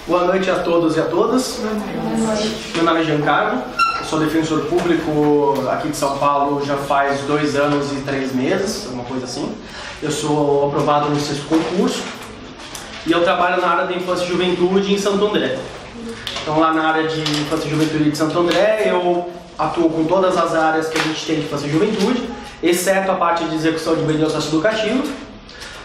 Boa noite a todos e a todas. Meu nome é Giancarlo, eu sou defensor público aqui de São Paulo já faz 2 anos e 3 meses, alguma coisa assim. Eu sou aprovado no 6º concurso e eu trabalho na área da infância e juventude em Santo André. Então lá na área de infância e juventude de Santo André eu atuo com todas as áreas que a gente tem de infância e juventude, exceto a parte de execução de medida socioeducativa.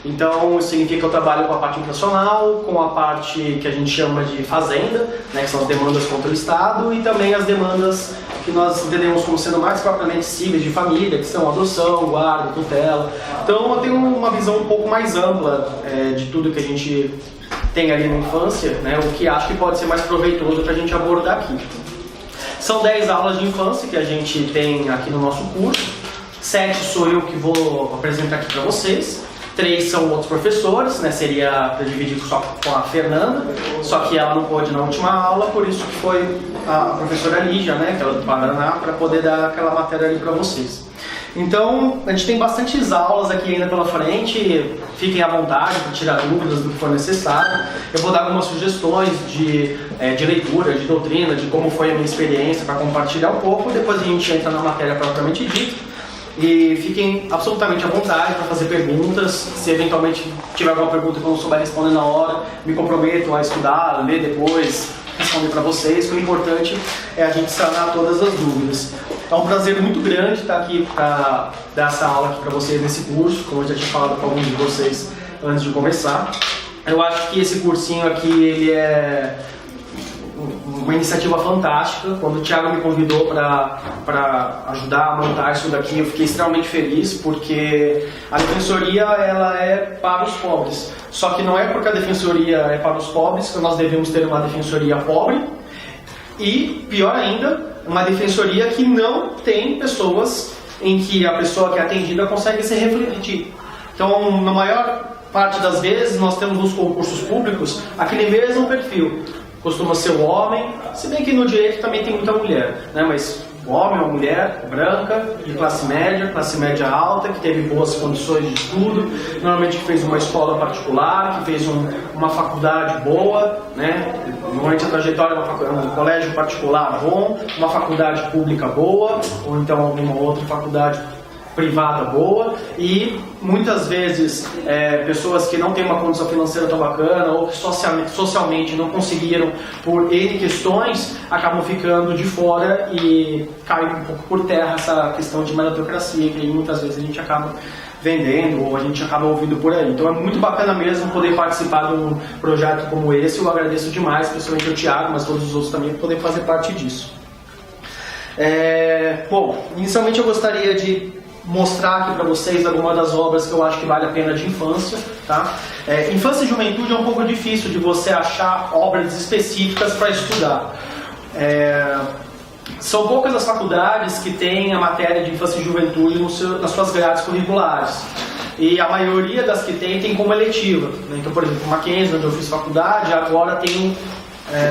Então, isso significa que eu trabalho com a parte internacional, com a parte que a gente chama de fazenda, né, que são as demandas contra o Estado, e também as demandas que nós entendemos como sendo mais propriamente cíveis de família, que são adoção, guarda, tutela. Então, eu tenho uma visão um pouco mais ampla de tudo que a gente tem ali na infância, né, o que acho que pode ser mais proveitoso para a gente abordar aqui. São 10 aulas de infância que a gente tem aqui no nosso curso, 7 sou eu que vou apresentar aqui para vocês. 3 são outros professores, né? Seria para dividir só com a Fernanda, só que ela não pôde na última aula, por isso que foi a professora Lígia, né? Que ela é do Paraná, para poder dar aquela matéria ali para vocês. Então, a gente tem bastantes aulas aqui ainda pela frente, fiquem à vontade para tirar dúvidas do que for necessário. Eu vou dar algumas sugestões de leitura, de doutrina, de como foi a minha experiência para compartilhar um pouco, depois a gente entra na matéria propriamente dita. E fiquem absolutamente à vontade para fazer perguntas. Se eventualmente tiver alguma pergunta que eu não souber responder na hora, me comprometo a estudar, a ler depois, responder para vocês. O importante é a gente sanar todas as dúvidas. É um prazer muito grande estar aqui para dar essa aula aqui para vocês nesse curso, como eu já tinha falado com alguns de vocês antes de começar. Eu acho que esse cursinho aqui ele é uma iniciativa fantástica. Quando o Thiago me convidou para ajudar a montar isso daqui, eu fiquei extremamente feliz, porque a defensoria ela é para os pobres. Só que não é porque a defensoria é para os pobres que nós devemos ter uma defensoria pobre e, pior ainda, uma defensoria que não tem pessoas em que a pessoa que é atendida consegue se refletir. Então, na maior parte das vezes, nós temos nos concursos públicos aquele mesmo perfil. Costuma ser o homem, se bem que no direito também tem muita mulher, né? Mas o homem ou a mulher branca, de classe média alta, que teve boas condições de estudo, normalmente que fez uma escola particular, que fez uma faculdade boa, né? Normalmente a trajetória é um colégio particular bom, uma faculdade pública boa, ou então alguma outra faculdade privada boa, e muitas vezes pessoas que não têm uma condição financeira tão bacana ou que socialmente não conseguiram por N questões, acabam ficando de fora e cai um pouco por terra essa questão de meritocracia que muitas vezes a gente acaba vendendo ou a gente acaba ouvindo por aí. Então é muito bacana mesmo poder participar de um projeto como esse. Eu agradeço demais, principalmente o Thiago, mas todos os outros também, por poder fazer parte disso. Bom, inicialmente eu gostaria de mostrar aqui para vocês algumas das obras que eu acho que vale a pena de infância, tá? Infância e juventude é um pouco difícil de você achar obras específicas para estudar. São poucas as faculdades que têm a matéria de infância e juventude nas suas grades curriculares. E a maioria das que tem como eletiva, né? Então, por exemplo, o Mackenzie, onde eu fiz faculdade, agora tem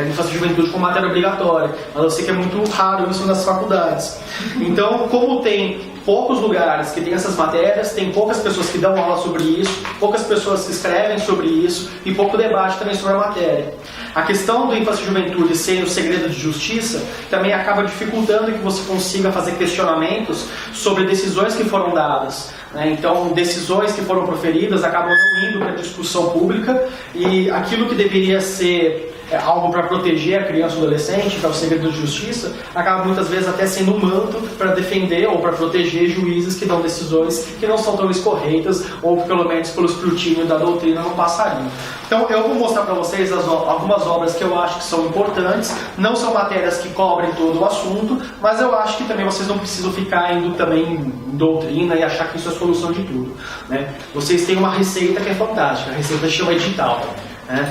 infância e juventude como matéria obrigatória. Mas eu sei que é muito raro isso nas faculdades. Então, como tem poucos lugares que tem essas matérias, tem poucas pessoas que dão aula sobre isso, poucas pessoas que escrevem sobre isso e pouco debate também sobre a matéria. A questão do infância e juventude ser o segredo de justiça também acaba dificultando que você consiga fazer questionamentos sobre decisões que foram dadas, né? Então, decisões que foram proferidas acabam não indo para a discussão pública e aquilo que deveria ser algo para proteger a criança ou adolescente, que é o segredo de justiça, acaba muitas vezes até sendo um manto para defender ou para proteger juízes que dão decisões que não são tão corretas ou que pelo menos pelo escrutínio da doutrina não passariam. Então eu vou mostrar para vocês algumas obras que eu acho que são importantes, não são matérias que cobrem todo o assunto, mas eu acho que também vocês não precisam ficar indo também em doutrina e achar que isso é a solução de tudo, né? Vocês têm uma receita que é fantástica, a receita se chama edital.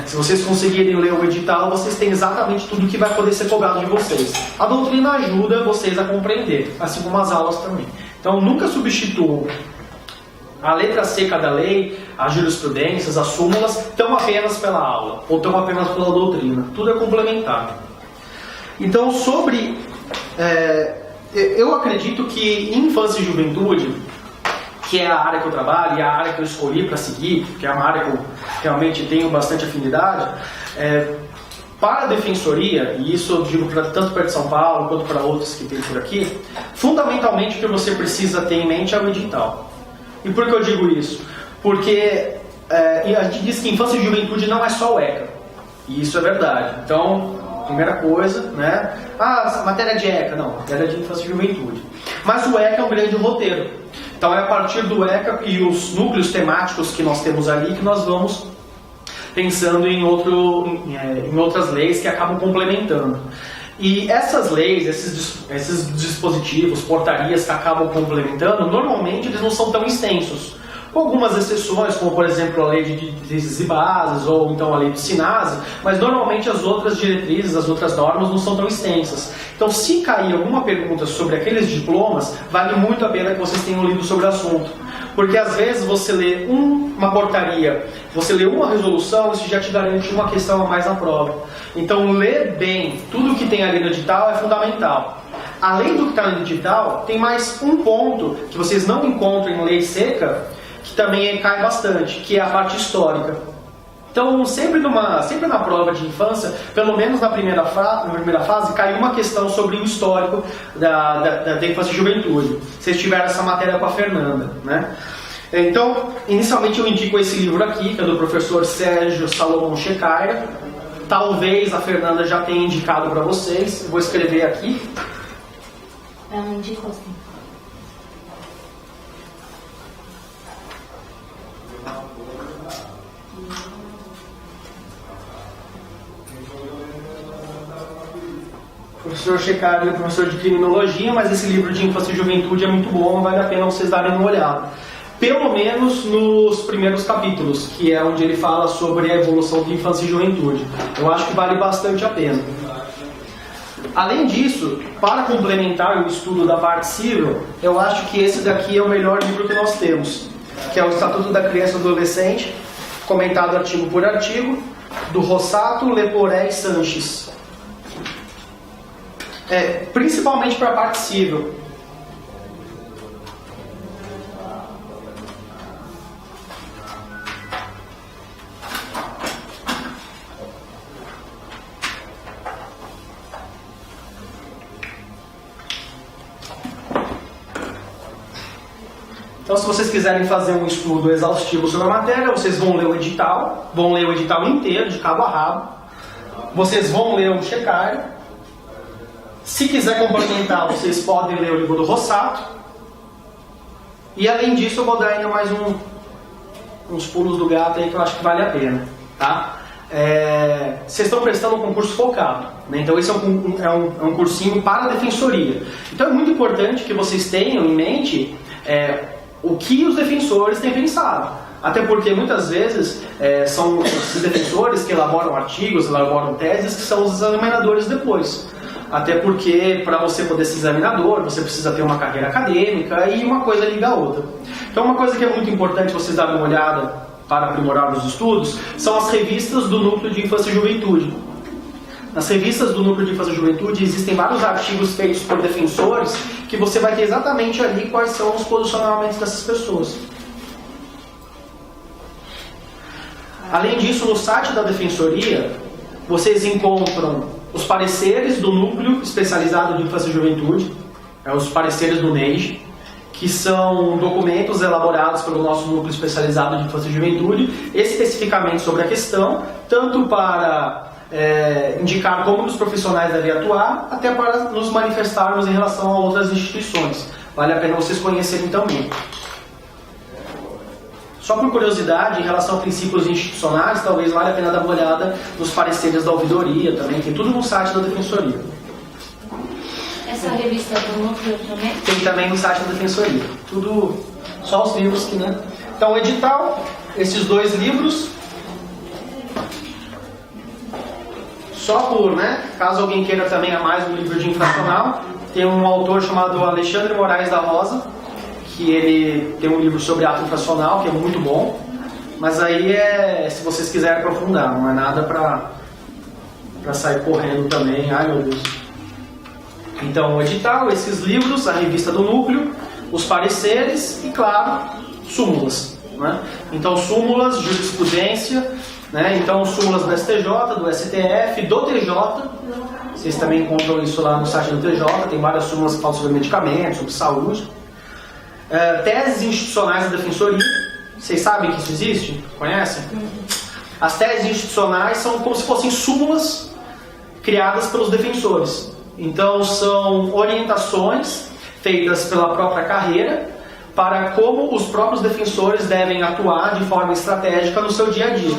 Se vocês conseguirem ler o edital, vocês têm exatamente tudo que vai poder ser cobrado de vocês. A doutrina ajuda vocês a compreender, assim como as aulas também. Então nunca substituam a letra seca da lei, as jurisprudências, as súmulas, tão apenas pela aula, ou tão apenas pela doutrina. Tudo é complementar. Então eu acredito que em infância e juventude, que é a área que eu trabalho e a área que eu escolhi para seguir, que é uma área que eu realmente tenho bastante afinidade, Para a defensoria, e isso eu digo tanto para de São Paulo quanto para outros que tem por aqui, fundamentalmente o que você precisa ter em mente é o edital. E por que eu digo isso? Porque a gente diz que infância e juventude não é só o ECA, e isso é verdade. Então, primeira coisa, né? Matéria de ECA, não, matéria de infância e juventude. Mas o ECA é um grande roteiro. Então é a partir do ECA e os núcleos temáticos que nós temos ali que nós vamos pensando em outras leis que acabam complementando. E essas leis, esses dispositivos, portarias que acabam complementando, normalmente eles não são tão extensos. Com algumas exceções, como por exemplo a lei de diretrizes e bases, ou então a lei do SINASE, mas normalmente as outras diretrizes, as outras normas não são tão extensas. Então, se cair alguma pergunta sobre aqueles diplomas, vale muito a pena que vocês tenham lido sobre o assunto. Porque às vezes você lê uma portaria, você lê uma resolução, isso já te garante uma questão a mais na prova. Então, ler bem tudo que tem ali no edital é fundamental. Além do que está no edital, tem mais um ponto que vocês não encontram em lei seca, que também cai bastante, que é a parte histórica. Então, sempre na prova de infância, pelo menos na primeira fase, cai uma questão sobre o histórico da infância e juventude. Vocês tiveram essa matéria com a Fernanda, né? Então, inicialmente eu indico esse livro aqui, que é do professor Sérgio Salomão Checaira. Talvez a Fernanda já tenha indicado para vocês. Eu vou escrever aqui. Ela indicou, sim. O professor Checaira é professor de criminologia, mas esse livro de infância e juventude é muito bom, vale a pena vocês darem uma olhada. Pelo menos nos primeiros capítulos, que é onde ele fala sobre a evolução de infância e juventude. Eu acho que vale bastante a pena. Além disso, para complementar o estudo da parte civil, eu acho que esse daqui é o melhor livro que nós temos, que é o Estatuto da Criança e do Adolescente, comentado artigo por artigo, do Rossato, Leporé e Sanches. Principalmente para a parte civil. Então, se vocês quiserem fazer um estudo exaustivo sobre a matéria, vocês vão ler o edital inteiro, de cabo a rabo. Vocês vão ler o Checaira. Se quiser complementar, vocês podem ler o livro do Rossato. E além disso, eu vou dar ainda mais uns pulos do gato aí que eu acho que vale a pena. Tá? Vocês estão prestando um concurso focado, né? Então esse é um cursinho para a defensoria. Então é muito importante que vocês tenham em mente o que os defensores têm pensado. Até porque muitas vezes são os defensores que elaboram artigos, elaboram teses, que são os examinadores depois. Até porque para você poder ser examinador, você precisa ter uma carreira acadêmica e uma coisa liga a outra. Então uma coisa que é muito importante vocês darem uma olhada para aprimorar os estudos são as revistas do Núcleo de Infância e Juventude. Nas revistas do Núcleo de Infância e Juventude existem vários artigos feitos por defensores que você vai ter exatamente ali quais são os posicionamentos dessas pessoas. Além disso, no site da Defensoria, vocês encontram os pareceres do Núcleo Especializado de Infância e Juventude, os pareceres do NEIJ, que são documentos elaborados pelo nosso Núcleo Especializado de Infância e Juventude, especificamente sobre a questão, tanto para indicar como os profissionais devem atuar, até para nos manifestarmos em relação a outras instituições. Vale a pena vocês conhecerem também. Só por curiosidade, em relação a princípios institucionais, talvez valha a pena dar uma olhada nos pareceres da ouvidoria também, tem tudo no site da Defensoria. Essa revista do Núcleo também? Tem também no site da Defensoria. Tudo, só os livros que, né? Então, o edital, esses dois livros, só por, né? Caso alguém queira também a mais um livro de infracional, tem um autor chamado Alexandre Moraes da Rosa, que ele tem um livro sobre ato infracional, que é muito bom, mas aí se vocês quiserem aprofundar, não é nada para sair correndo também, ai meu Deus. Então o edital, esses livros, a revista do Núcleo, os pareceres e, claro, súmulas, né? Então súmulas, jurisprudência, né? Então, súmulas do STJ, do STF, do TJ, vocês também encontram isso lá no site do TJ, tem várias súmulas que falam sobre medicamentos, sobre saúde. Teses institucionais da Defensoria, vocês sabem que isso existe? Conhecem? As teses institucionais são como se fossem súmulas criadas pelos defensores. Então, são orientações feitas pela própria carreira para como os próprios defensores devem atuar de forma estratégica no seu dia a dia.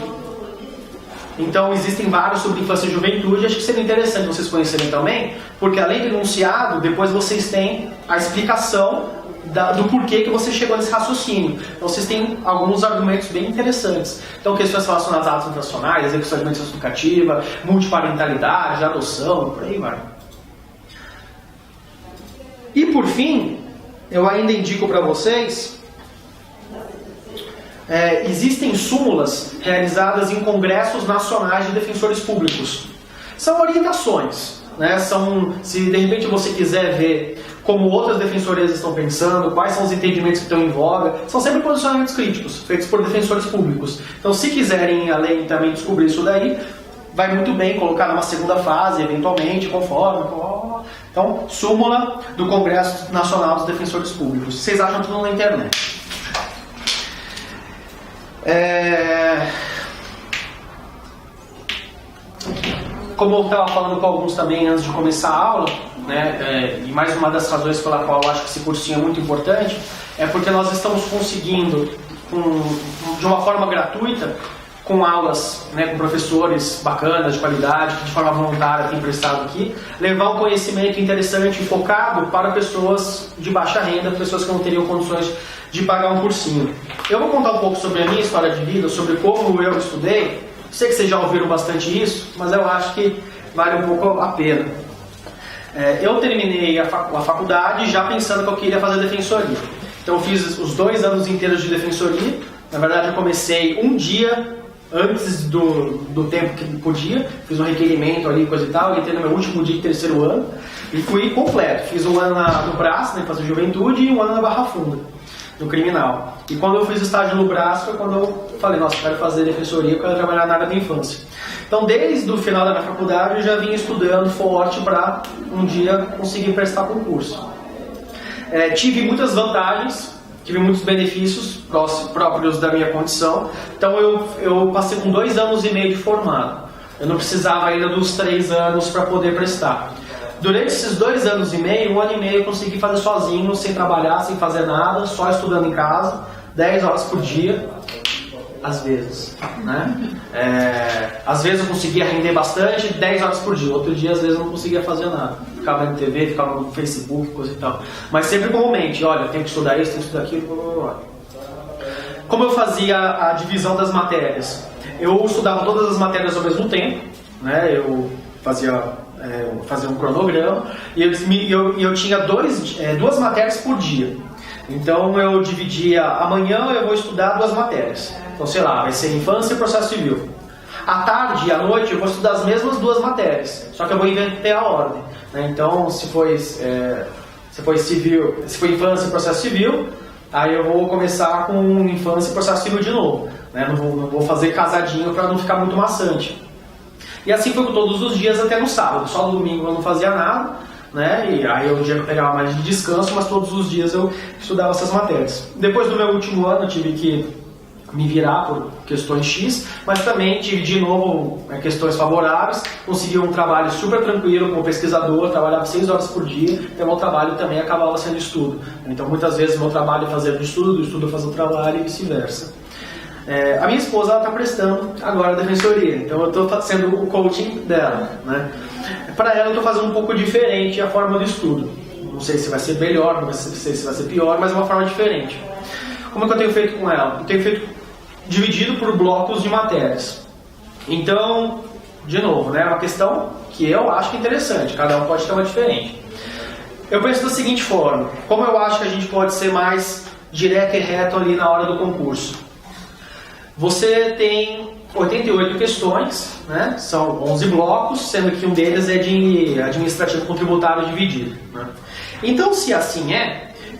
Então, existem vários sobre infância e juventude, acho que seria interessante vocês conhecerem também, porque além do enunciado, depois vocês têm a explicação do porquê que você chegou nesse raciocínio. Então, vocês têm alguns argumentos bem interessantes. Então, questões relacionadas a atos infracionais, execução de administração educativa, multiparentalidade, adoção, por aí vai. E por fim, eu ainda indico para vocês, existem súmulas realizadas em congressos nacionais de defensores públicos. São orientações, né? Se de repente você quiser ver como outras defensorias estão pensando, quais são os entendimentos que estão em voga, são sempre posicionamentos críticos, feitos por defensores públicos. Então, se quiserem além também descobrir isso daí, vai muito bem colocar numa segunda fase, eventualmente, conforme. Então, súmula do Congresso Nacional dos Defensores Públicos. Vocês acham tudo na internet. Como eu estava falando com alguns também antes de começar a aula, né, e mais uma das razões pela qual eu acho que esse cursinho é muito importante, é porque nós estamos conseguindo, de uma forma gratuita, com aulas, né, com professores bacanas, de qualidade, que de forma voluntária têm prestado aqui, levar um conhecimento interessante e focado para pessoas de baixa renda, pessoas que não teriam condições de pagar um cursinho. Eu vou contar um pouco sobre a minha história de vida, sobre como eu estudei. Sei que vocês já ouviram bastante isso, mas eu acho que vale um pouco a pena. Eu terminei a faculdade já pensando que eu queria fazer defensoria. Então eu fiz os 2 anos inteiros de defensoria. Na verdade eu comecei um dia antes do tempo que podia, fiz um requerimento ali, coisa e tal, entrei no meu último dia de 3º ano e fui completo. Fiz um ano no Brás, né, fazer juventude, e um ano na Barra Funda, no criminal. E quando eu fiz o estágio no Brás foi quando eu falei, nossa, eu quero fazer defensoria, eu quero trabalhar na área da infância. Então, desde o final da minha faculdade, eu já vinha estudando forte para um dia conseguir prestar concurso. Tive muitas vantagens, tive muitos benefícios próprios da minha condição. Então eu passei com 2 anos e meio de formado. Eu não precisava ainda dos 3 anos para poder prestar. Durante esses 2 anos e meio, 1 ano e meio eu consegui fazer sozinho, sem trabalhar, sem fazer nada, só estudando em casa, 10 horas por dia, às vezes, né? Às vezes eu conseguia render bastante, 10 horas por dia. Outro dia, às vezes, eu não conseguia fazer nada. Ficava na TV, ficava no Facebook, coisa e tal. Mas sempre com mente, olha, tenho que estudar isso, tenho que estudar aquilo, blá, blá, blá. Como eu fazia a divisão das matérias? Eu estudava todas as matérias ao mesmo tempo, né? Eu fazia um cronograma e eu tinha 2 matérias por dia. Então eu dividia, amanhã eu vou estudar 2 matérias. Então, sei lá, vai ser infância e processo civil. À tarde e à noite eu vou estudar as mesmas 2 matérias, só que eu vou inverter a ordem, né? Então, se foi infância e processo civil, aí eu vou começar com infância e processo civil de novo, né? Não vou fazer casadinho para não ficar muito maçante. E assim foi todos os dias até no sábado. Só no domingo eu não fazia nada, né? E aí o dia que eu pegava mais de descanso, mas todos os dias eu estudava essas matérias. Depois do meu último ano eu tive que me virar por questões X, mas também tive de novo questões favoráveis, consegui um trabalho super tranquilo como pesquisador, trabalhava 6 horas por dia, então meu trabalho também acabava sendo estudo. Então muitas vezes meu trabalho fazia do estudo eu fazia o trabalho e vice-versa. A minha esposa está prestando agora a defensoria, então eu estou sendo o coaching dela, né? Para ela eu estou fazendo um pouco diferente a forma de estudo. Não sei se vai ser melhor, não sei se vai ser pior, mas é uma forma diferente. Como é que eu tenho feito com ela? Eu tenho feito dividido por blocos de matérias. Então, de novo, né, uma questão que eu acho que é interessante, cada um pode ter uma diferente. Eu penso da seguinte forma, como eu acho que a gente pode ser mais direto e reto ali na hora do concurso. Você tem 88 questões, né, são 11 blocos, sendo que um deles é de administrativo com tributário dividido, né? Então, se assim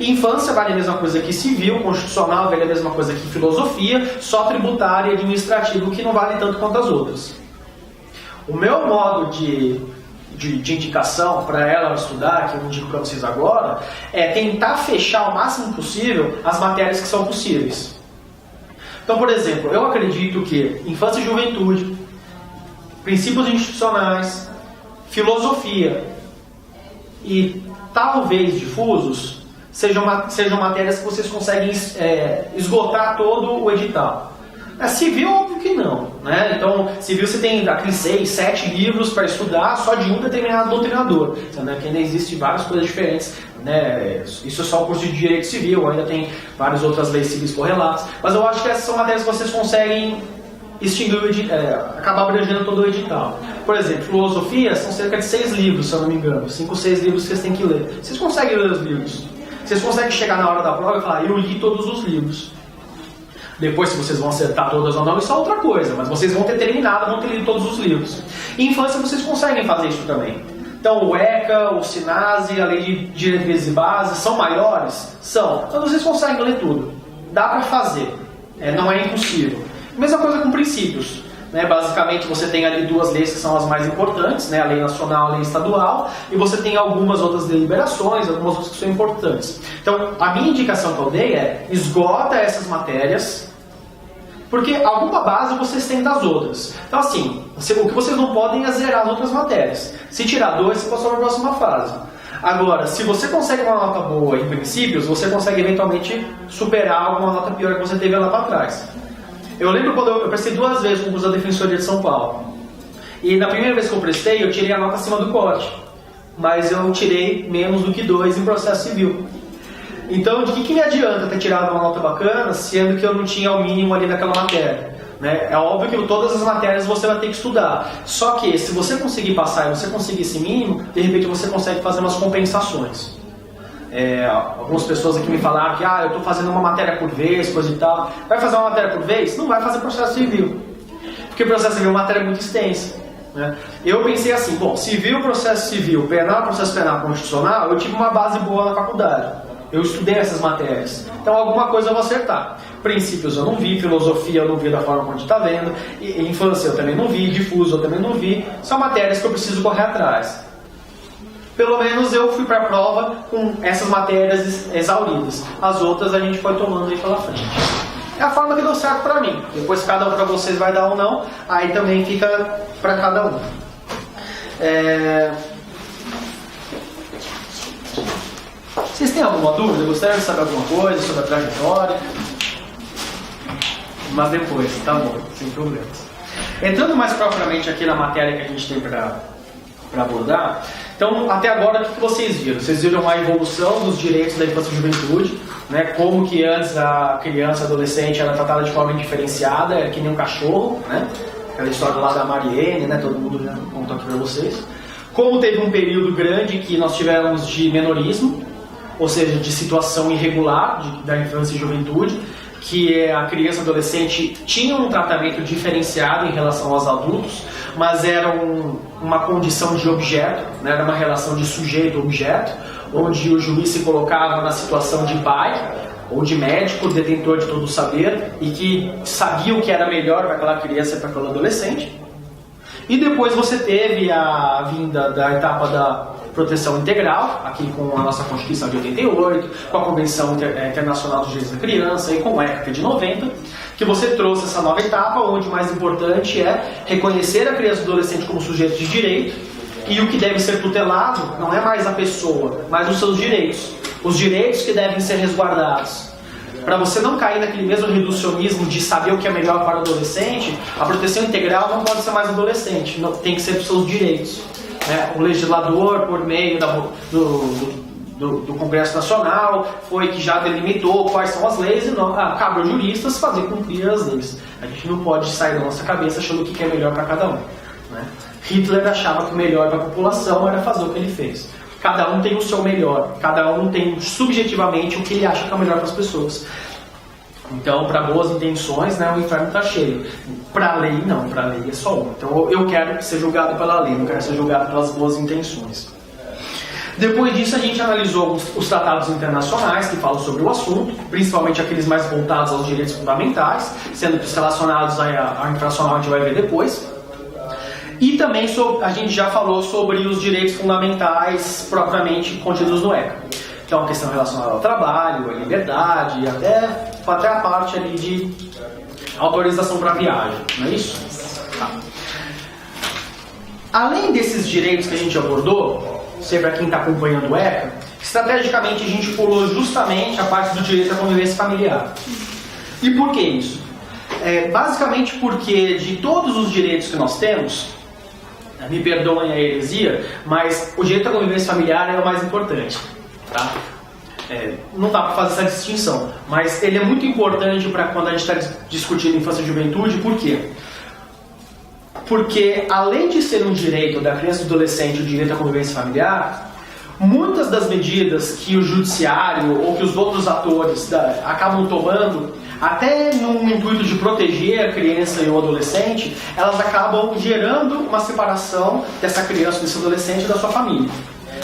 Infância vale a mesma coisa que civil, constitucional vale a mesma coisa que filosofia, só tributária e administrativo que não vale tanto quanto as outras. O meu modo de indicação para ela estudar, que eu indico para vocês agora, é tentar fechar o máximo possível as matérias que são possíveis. Então, por exemplo, eu acredito que infância e juventude, princípios institucionais, filosofia e talvez difusos sejam matérias que vocês conseguem esgotar todo o edital. Civil, óbvio que não, né? Então, civil você tem aqueles 6, 7 livros para estudar só de um determinado doutrinador, sendo que ainda existem várias coisas diferentes, né? Isso é só o curso de Direito Civil, ainda tem várias outras leis civis correlatas, mas eu acho que essas são matérias que vocês conseguem acabar abrangendo todo o edital. Por exemplo, filosofia são cerca de 6 livros, se eu não me engano, 5 ou 6 livros que vocês têm que ler. Vocês conseguem ler os livros, vocês conseguem chegar na hora da prova e falar, eu li todos os livros. Depois, se vocês vão acertar todas ou não, isso é outra coisa, mas vocês vão ter terminado, vão ter lido todos os livros. Em infância, vocês conseguem fazer isso também. Então, o ECA, o SINASE, a Lei de Diretrizes e Bases, são maiores? São. Então, vocês conseguem ler tudo. Dá para fazer. Não é impossível. Mesma coisa com princípios. Basicamente, você tem ali 2 leis que são as mais importantes, né? A lei nacional e a lei estadual, e você tem algumas outras deliberações, algumas outras que são importantes. Então, a minha indicação que eu dei é esgota essas matérias, porque alguma base vocês têm das outras. Então, assim, o que vocês não podem é zerar as outras matérias. Se tirar 2, você passou para a próxima fase. Agora, se você consegue uma nota boa em princípios, você consegue eventualmente superar alguma nota pior que você teve lá para trás. Eu lembro quando eu prestei 2 vezes o concurso da Defensoria de São Paulo. E na primeira vez que eu prestei, eu tirei a nota acima do corte. Mas eu tirei menos do que 2 em processo civil. Então, de que me adianta ter tirado uma nota bacana, sendo que eu não tinha o mínimo ali naquela matéria? É óbvio que todas as matérias você vai ter que estudar. Só que, se você conseguir passar e você conseguir esse mínimo, de repente você consegue fazer umas compensações. Algumas pessoas aqui me falaram que eu estou fazendo uma matéria por vez, coisa e tal. Vai fazer uma matéria por vez? Não vai fazer processo civil. Porque o processo civil é uma matéria muito extensa. Eu pensei assim, bom, civil, processo civil, penal, processo penal, constitucional, eu tive uma base boa na faculdade. Eu estudei essas matérias. Então alguma coisa eu vou acertar. Princípios eu não vi, filosofia eu não vi da forma como a gente está vendo, e infância eu também não vi, difuso eu também não vi. São matérias que eu preciso correr atrás. Pelo menos eu fui para a prova com essas matérias exauridas. As outras a gente foi tomando aí pela frente. É a forma que deu certo para mim. Depois cada um para vocês vai dar ou não, aí também fica para cada um. Vocês têm alguma dúvida? Gostaria de saber alguma coisa sobre a trajetória? Mas depois, tá bom, sem problemas. Entrando mais propriamente aqui na matéria que a gente tem para abordar, então até agora o que vocês viram? Vocês viram a evolução dos direitos da infância e juventude, né? Como que antes a criança, adolescente era tratada de forma diferenciada, era que nem um cachorro, né? Aquela história lá da Mariene, né? Todo mundo já contou aqui para vocês. Como teve um período grande que nós tivemos de menorismo, ou seja, de situação irregular da infância e juventude, que a criança e adolescente tinha um tratamento diferenciado em relação aos adultos, mas era uma condição de objeto, né? Era uma relação de sujeito-objeto, onde o juiz se colocava na situação de pai ou de médico, detentor de todo o saber, e que sabia o que era melhor para aquela criança e para aquele adolescente. E depois você teve a vinda da etapa da proteção integral, aqui com a nossa Constituição de 88, com a Convenção Internacional dos Direitos da Criança e com a ECA de 90, que você trouxe essa nova etapa, onde o mais importante é reconhecer a criança e o adolescente como sujeito de direito, e o que deve ser tutelado não é mais a pessoa, mas os seus direitos. Os direitos que devem ser resguardados. Para você não cair naquele mesmo reducionismo de saber o que é melhor para o adolescente, a proteção integral não pode ser mais adolescente, não, tem que ser os seus direitos. O legislador, por meio do Congresso Nacional, foi que já delimitou quais são as leis, e cabe aos juristas fazer cumprir as leis. A gente não pode sair da nossa cabeça achando o que é melhor para cada um. Hitler achava que o melhor para a população era fazer o que ele fez. Cada um tem o seu melhor, cada um tem subjetivamente o que ele acha que é o melhor para as pessoas. Então, para boas intenções, o inferno está cheio. Para a lei, não, para a lei é só uma. Então, eu quero ser julgado pela lei, não quero ser julgado pelas boas intenções. Depois disso, a gente analisou os tratados internacionais que falam sobre o assunto, principalmente aqueles mais voltados aos direitos fundamentais, sendo que os relacionados à infracional a gente vai ver depois. E também a gente já falou sobre os direitos fundamentais propriamente contidos no ECA. Então, a questão relacionada ao trabalho, à liberdade, até a parte ali de autorização para viagem, não é isso? Tá. Além desses direitos que a gente abordou, sempre para quem está acompanhando o ECA, estrategicamente a gente pulou justamente a parte do direito à convivência familiar. E por que isso? Basicamente porque de todos os direitos que nós temos, me perdoem a heresia, mas o direito à convivência familiar é o mais importante. Tá? Não dá para fazer essa distinção, mas ele é muito importante para quando a gente está discutindo infância e juventude. Por quê? Porque além de ser um direito da criança e do adolescente, o direito à convivência familiar, muitas das medidas que o judiciário ou que os outros atores acabam tomando, até no intuito de proteger a criança e o adolescente, elas acabam gerando uma separação dessa criança e desse adolescente da sua família.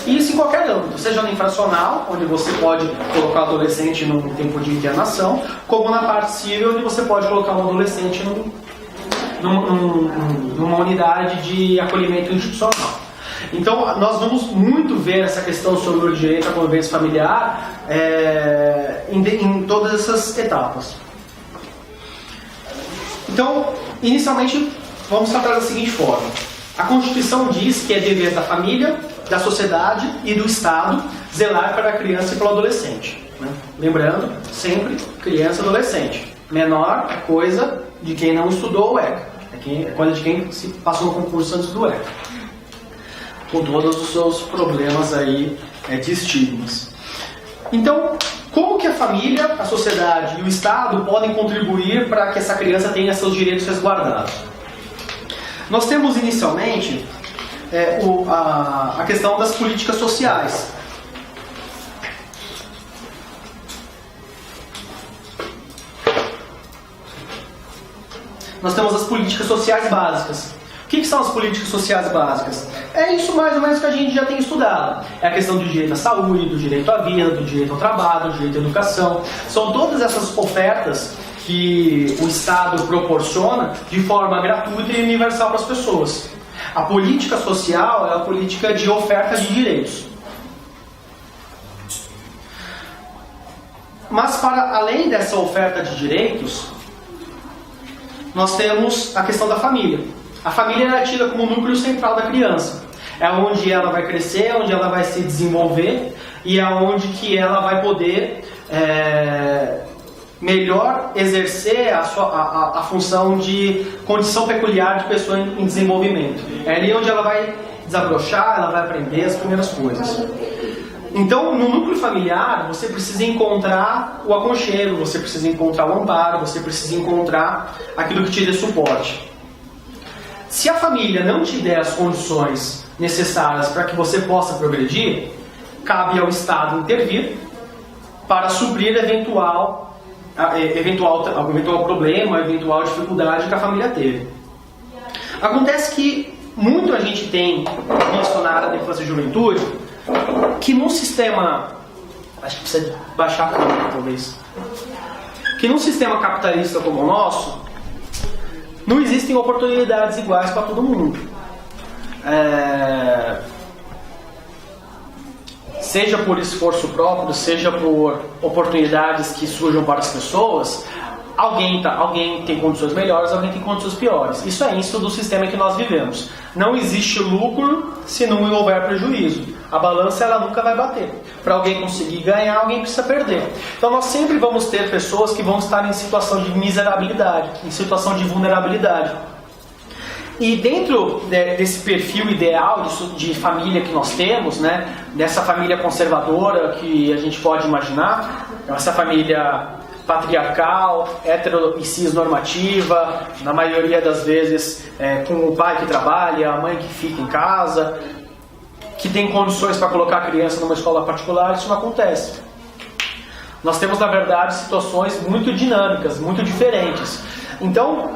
E isso em qualquer âmbito, seja no infracional, onde você pode colocar o adolescente num tempo de internação, como na parte civil, onde você pode colocar um adolescente numa unidade de acolhimento institucional. Então, nós vamos muito ver essa questão sobre o direito à convivência familiar em todas essas etapas. Então, inicialmente, vamos tratar da seguinte forma. A Constituição diz que é dever da família, da sociedade e do Estado zelar para a criança e pelo adolescente. Né? Lembrando, sempre criança e adolescente. Menor é coisa de quem não estudou o ECA. É coisa de quem se passou no concurso antes do ECA. Com todos os seus problemas aí de estigmas. Então, como que a família, a sociedade e o Estado podem contribuir para que essa criança tenha seus direitos resguardados? Nós temos inicialmente a questão das políticas sociais. Nós temos as políticas sociais básicas. O que são as políticas sociais básicas? É isso mais ou menos que a gente já tem estudado. É a questão do direito à saúde, do direito à vida, do direito ao trabalho, do direito à educação. São todas essas ofertas que o Estado proporciona de forma gratuita e universal para as pessoas. A política social é a política de oferta de direitos. Mas para além dessa oferta de direitos, nós temos a questão da família. A família é tida como o núcleo central da criança. É onde ela vai crescer, onde ela vai se desenvolver e é onde que ela vai poder melhor exercer a função de condição peculiar de pessoa em desenvolvimento. É ali onde ela vai desabrochar, ela vai aprender as primeiras coisas. Então, no núcleo familiar, você precisa encontrar o aconchego, você precisa encontrar o amparo, você precisa encontrar aquilo que te dê suporte. Se a família não te der as condições necessárias para que você possa progredir, cabe ao Estado intervir para suprir eventual problema, eventual dificuldade que a família teve. Acontece que muito a gente tem visto na área da infância e juventude que num sistema, acho que precisa baixar a câmera talvez, que num sistema capitalista como o nosso, não existem oportunidades iguais para todo mundo. Seja por esforço próprio, seja por oportunidades que surjam para as pessoas, alguém tem condições melhores, alguém tem condições piores. Isso é isso do sistema em que nós vivemos. Não existe lucro se não houver prejuízo. A balança ela nunca vai bater. Para alguém conseguir ganhar, alguém precisa perder. Então nós sempre vamos ter pessoas que vão estar em situação de miserabilidade, em situação de vulnerabilidade. E dentro desse perfil ideal de família que nós temos, né, dessa família conservadora que a gente pode imaginar, essa família patriarcal, hetero e cis normativa, na maioria das vezes com o pai que trabalha, a mãe que fica em casa, que tem condições para colocar a criança numa escola particular, isso não acontece. Nós temos, na verdade, situações muito dinâmicas, muito diferentes. Então,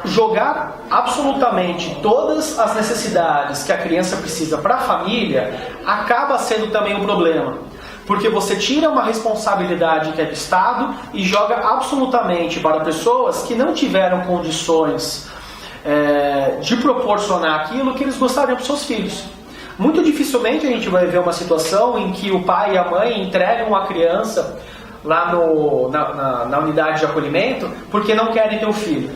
jogar absolutamente todas as necessidades que a criança precisa para a família acaba sendo também um problema. Porque você tira uma responsabilidade que é do Estado e joga absolutamente para pessoas que não tiveram condições de proporcionar aquilo que eles gostariam para os seus filhos. Muito dificilmente a gente vai ver uma situação em que o pai e a mãe entregam a criança lá na unidade de acolhimento porque não querem ter o filho.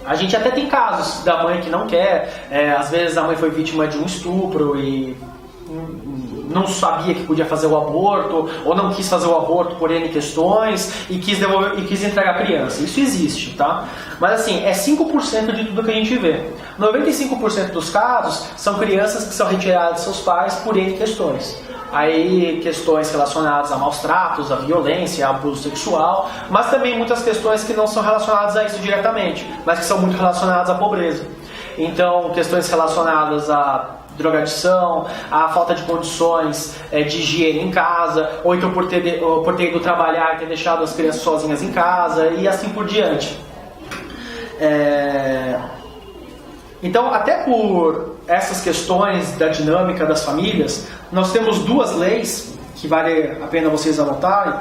A gente até tem casos da mãe que não quer, às vezes a mãe foi vítima de um estupro e não sabia que podia fazer o aborto, ou não quis fazer o aborto por N questões e quis entregar a criança. Isso existe, tá? Mas assim, é 5% de tudo que a gente vê. 95% dos casos são crianças que são retiradas de seus pais por N questões. Aí questões relacionadas a maus tratos, a violência, a abuso sexual, mas também muitas questões que não são relacionadas a isso diretamente, mas que são muito relacionadas à pobreza. Então, questões relacionadas a drogadição, a falta de condições de higiene em casa, ou então por ter ido trabalhar e ter deixado as crianças sozinhas em casa, e assim por diante. Então, até por essas questões da dinâmica das famílias, nós temos duas leis, que vale a pena vocês anotarem,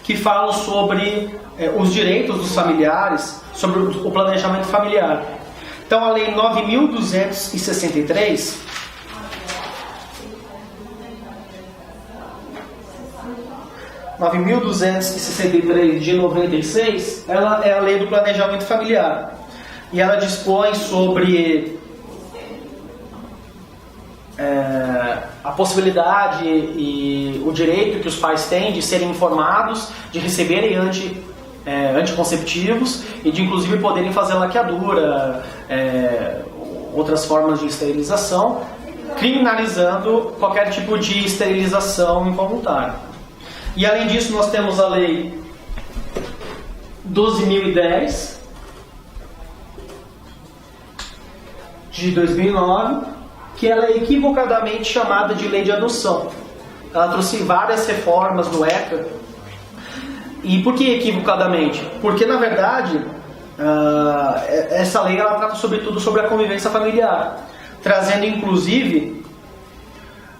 que falam sobre os direitos dos familiares, sobre o planejamento familiar. Então, a Lei 9.263, de 96, ela é a Lei do Planejamento Familiar. E ela dispõe sobre a possibilidade e o direito que os pais têm de serem informados, de receberem anticonceptivos e de inclusive poderem fazer laqueadura, outras formas de esterilização, criminalizando qualquer tipo de esterilização involuntária. E além disso nós temos a Lei 12.010 de 2009, que ela é equivocadamente chamada de Lei de Adoção. Ela trouxe várias reformas no ECA. E por que equivocadamente? Porque, na verdade, essa lei ela trata sobretudo sobre a convivência familiar, trazendo inclusive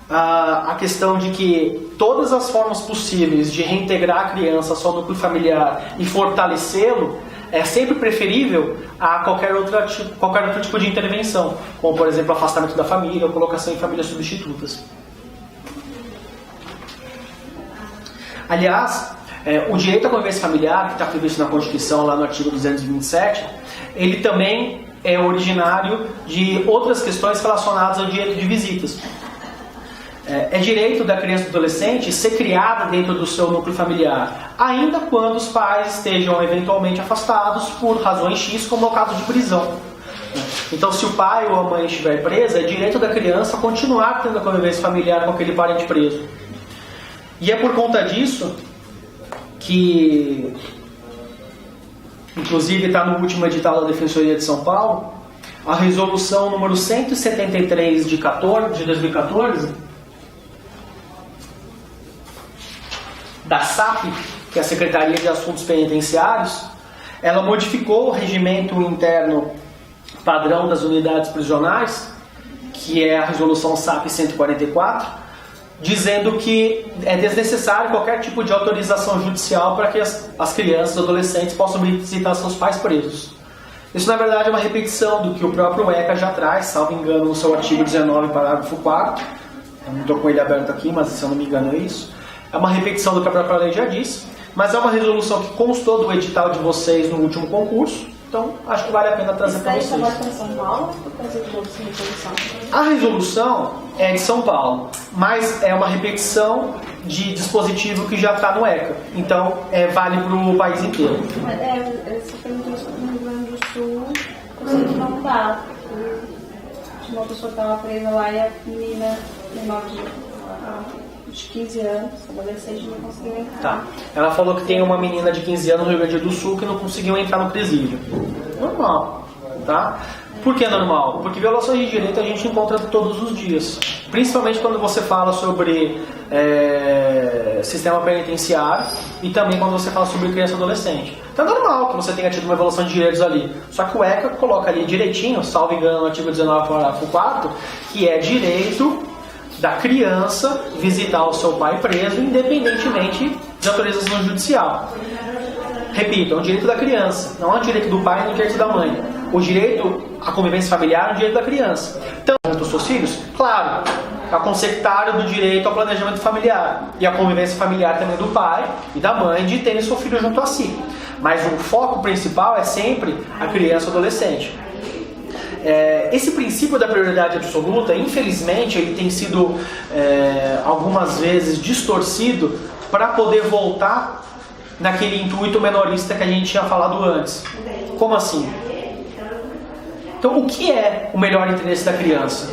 a questão de que todas as formas possíveis de reintegrar a criança ao seu núcleo familiar e fortalecê-lo é sempre preferível a qualquer outro tipo de intervenção, como por exemplo afastamento da família ou colocação em famílias substitutas. Aliás, o direito à convivência familiar, que está previsto na Constituição, lá no artigo 227, ele também é originário de outras questões relacionadas ao direito de visitas. É direito da criança e do adolescente ser criada dentro do seu núcleo familiar, ainda quando os pais estejam eventualmente afastados por razões X, como é o caso de prisão. Então, se o pai ou a mãe estiver presa, é direito da criança continuar tendo a convivência familiar com aquele parente preso. E é por conta disso que, inclusive está no último edital da Defensoria de São Paulo, a resolução número 173 de 2014, da SAP, que é a Secretaria de Assuntos Penitenciários, ela modificou o regimento interno padrão das unidades prisionais, que é a resolução SAP 144, dizendo que é desnecessário qualquer tipo de autorização judicial para que as crianças e adolescentes possam visitar seus pais presos. Isso, na verdade, é uma repetição do que o próprio ECA já traz, salvo engano, no seu artigo 19, parágrafo 4. Eu não estou com ele aberto aqui, mas se eu não me engano é isso. É uma repetição do que a própria lei já disse, mas é uma resolução que constou do edital de vocês no último concurso, então acho que vale a pena trazer para vocês. Isso daí para São Paulo ou para de outra resolução? A resolução é de São Paulo, mas é uma repetição de dispositivo que já está no ECA, então vale para o país inteiro. Você perguntou isso no Rio Grande do Sul, eu sei que não dá. Uma pessoa estava presa lá e a menina menor de 15 anos, adolescente, não conseguiu entrar. Tá. Ela falou que tem uma menina de 15 anos no Rio Grande do Sul que não conseguiu entrar no presídio. Normal, tá? Por que é normal? Porque violações de direito a gente encontra todos os dias. Principalmente quando você fala sobre sistema penitenciário e também quando você fala sobre criança e adolescente. Então é normal que você tenha tido uma violação de direitos ali. Só que o ECA coloca ali direitinho, salvo engano, no artigo 19, parágrafo 4, que é direito da criança visitar o seu pai preso, independentemente de autorização judicial. Repito, é um direito da criança, não é um direito do pai nem um direito da mãe. O direito à convivência familiar é um direito da criança. Então, dos seus filhos? Claro, é o conceptário do direito ao planejamento familiar e a convivência familiar também do pai e da mãe de terem seu filho junto a si. Mas o foco principal é sempre a criança ou adolescente. Esse princípio da prioridade absoluta, infelizmente, ele tem sido algumas vezes distorcido para poder voltar naquele intuito menorista que a gente tinha falado antes. Como assim? Então, o que é o melhor interesse da criança?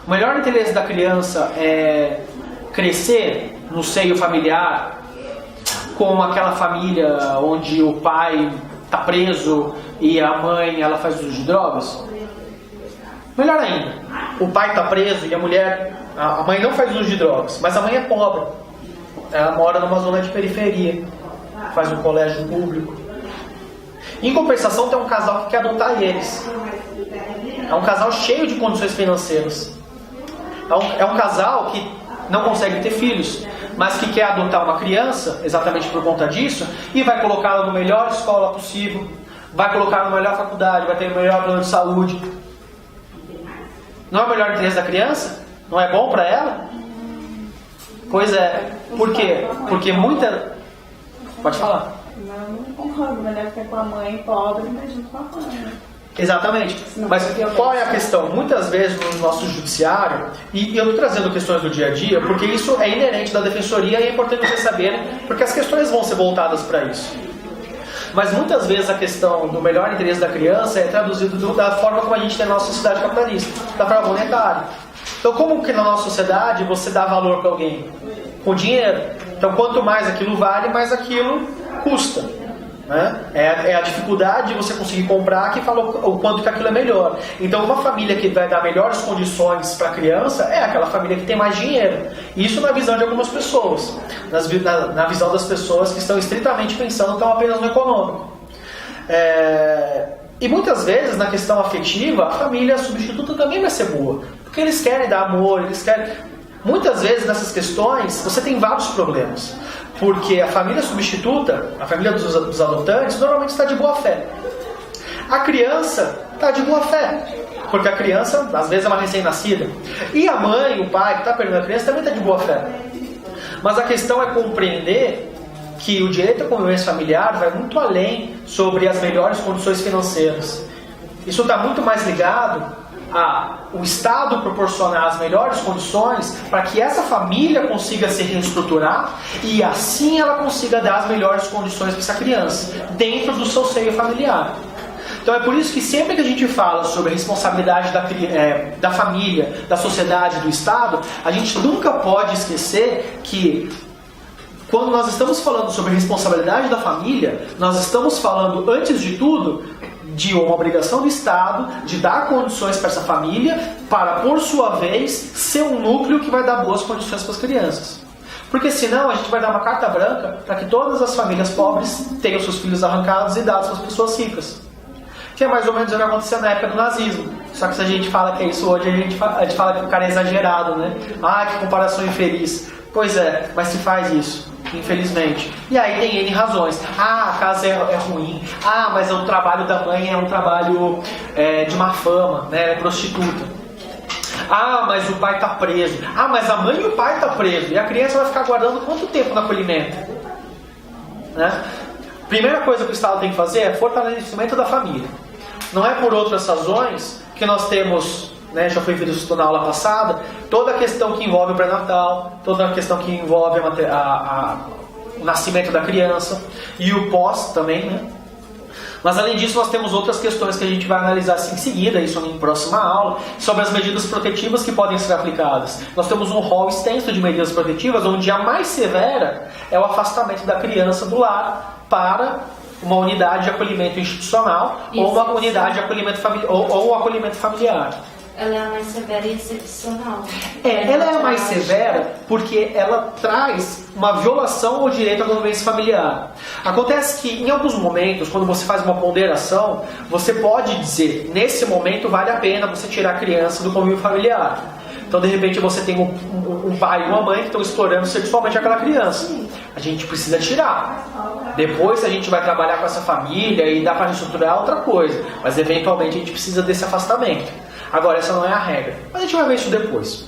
O melhor interesse da criança é crescer no seio familiar com aquela família onde o pai está preso e a mãe ela faz uso de drogas? Melhor ainda, o pai está preso e a mãe não faz uso de drogas, mas a mãe é pobre. Ela mora numa zona de periferia, faz um colégio público. Em compensação, tem um casal que quer adotar eles. É um casal cheio de condições financeiras. É um casal que não consegue ter filhos, mas que quer adotar uma criança, exatamente por conta disso, e vai colocá-la na melhor escola possível, vai colocá-la na melhor faculdade, vai ter o melhor plano de saúde. Não é o melhor interesse da criança? Não é bom para ela? Pois é. Por quê? Porque muita... Pode falar. Não concordo, mas deve ter com a mãe pobre, mas não com a mãe. Exatamente. Mas qual é a questão? Muitas vezes no nosso judiciário, e eu estou trazendo questões do dia a dia, porque isso é inerente da defensoria e é importante vocês saberem, porque as questões vão ser voltadas para isso. Mas muitas vezes a questão do melhor interesse da criança é traduzida da forma como a gente tem na nossa sociedade capitalista, da forma monetária. Então, como que na nossa sociedade você dá valor para alguém? Com dinheiro. Então, quanto mais aquilo vale, mais aquilo custa. Né? É a dificuldade de você conseguir comprar que fala o quanto que aquilo é melhor. Então, uma família que vai dar melhores condições para a criança é aquela família que tem mais dinheiro. Isso na visão de algumas pessoas. Na visão das pessoas que estão estritamente pensando então apenas no econômico. E muitas vezes, na questão afetiva, a família substituta também vai ser boa. Porque eles querem dar amor, eles querem... Muitas vezes, nessas questões, você tem vários problemas. Porque a família substituta, a família dos adotantes, normalmente está de boa fé. A criança está de boa fé. Porque a criança, às vezes, é uma recém-nascida. E a mãe, o pai que está perdendo a criança também está de boa fé. Mas a questão é compreender que o direito à convivência familiar vai muito além sobre as melhores condições financeiras. Isso está muito mais ligado a o Estado proporcionar as melhores condições para que essa família consiga se reestruturar e assim ela consiga dar as melhores condições para essa criança, dentro do seu seio familiar. Então é por isso que sempre que a gente fala sobre a responsabilidade da família, da sociedade, do Estado, a gente nunca pode esquecer que quando nós estamos falando sobre a responsabilidade da família, nós estamos falando, antes de tudo, de uma obrigação do Estado de dar condições para essa família para, por sua vez, ser um núcleo que vai dar boas condições para as crianças. Porque senão a gente vai dar uma carta branca para que todas as famílias pobres tenham seus filhos arrancados e dados para as pessoas ricas. Que é mais ou menos o que aconteceu na época do nazismo. Só que se a gente fala que é isso hoje, a gente fala que o cara é exagerado, né? Ah, que comparação infeliz. Pois é, mas se faz isso, infelizmente. E aí tem N razões. Ah, a casa é ruim. Ah, mas o trabalho da mãe é um trabalho de má fama, né? Ela é prostituta. Ah, mas o pai está preso. Ah, mas a mãe e o pai estão presos. E a criança vai ficar aguardando quanto tempo no acolhimento? Né? Primeira coisa que o Estado tem que fazer é fortalecimento da família. Não é por outras razões que nós temos, né, já foi visto na aula passada, toda a questão que envolve o pré-natal, toda a questão que envolve o nascimento da criança e o pós também, né? Mas além disso nós temos outras questões que a gente vai analisar assim em seguida, isso em próxima aula, sobre as medidas protetivas que podem ser aplicadas. Nós temos um rol extenso de medidas protetivas, onde a mais severa é o afastamento da criança do lar para uma unidade de acolhimento institucional ou uma unidade de acolhimento ou um acolhimento familiar. Ela é mais severa e excepcional. Ela é mais severa porque ela traz uma violação ao direito à convivência familiar. Acontece que em alguns momentos, quando você faz uma ponderação, você pode dizer, nesse momento vale a pena você tirar a criança do convívio familiar. Então, de repente, você tem um pai e uma mãe que estão explorando sexualmente aquela criança. A gente precisa tirar. Depois a gente vai trabalhar com essa família e dá para reestruturar outra coisa. Mas, eventualmente, a gente precisa desse afastamento. Agora, essa não é a regra. Mas a gente vai ver isso depois.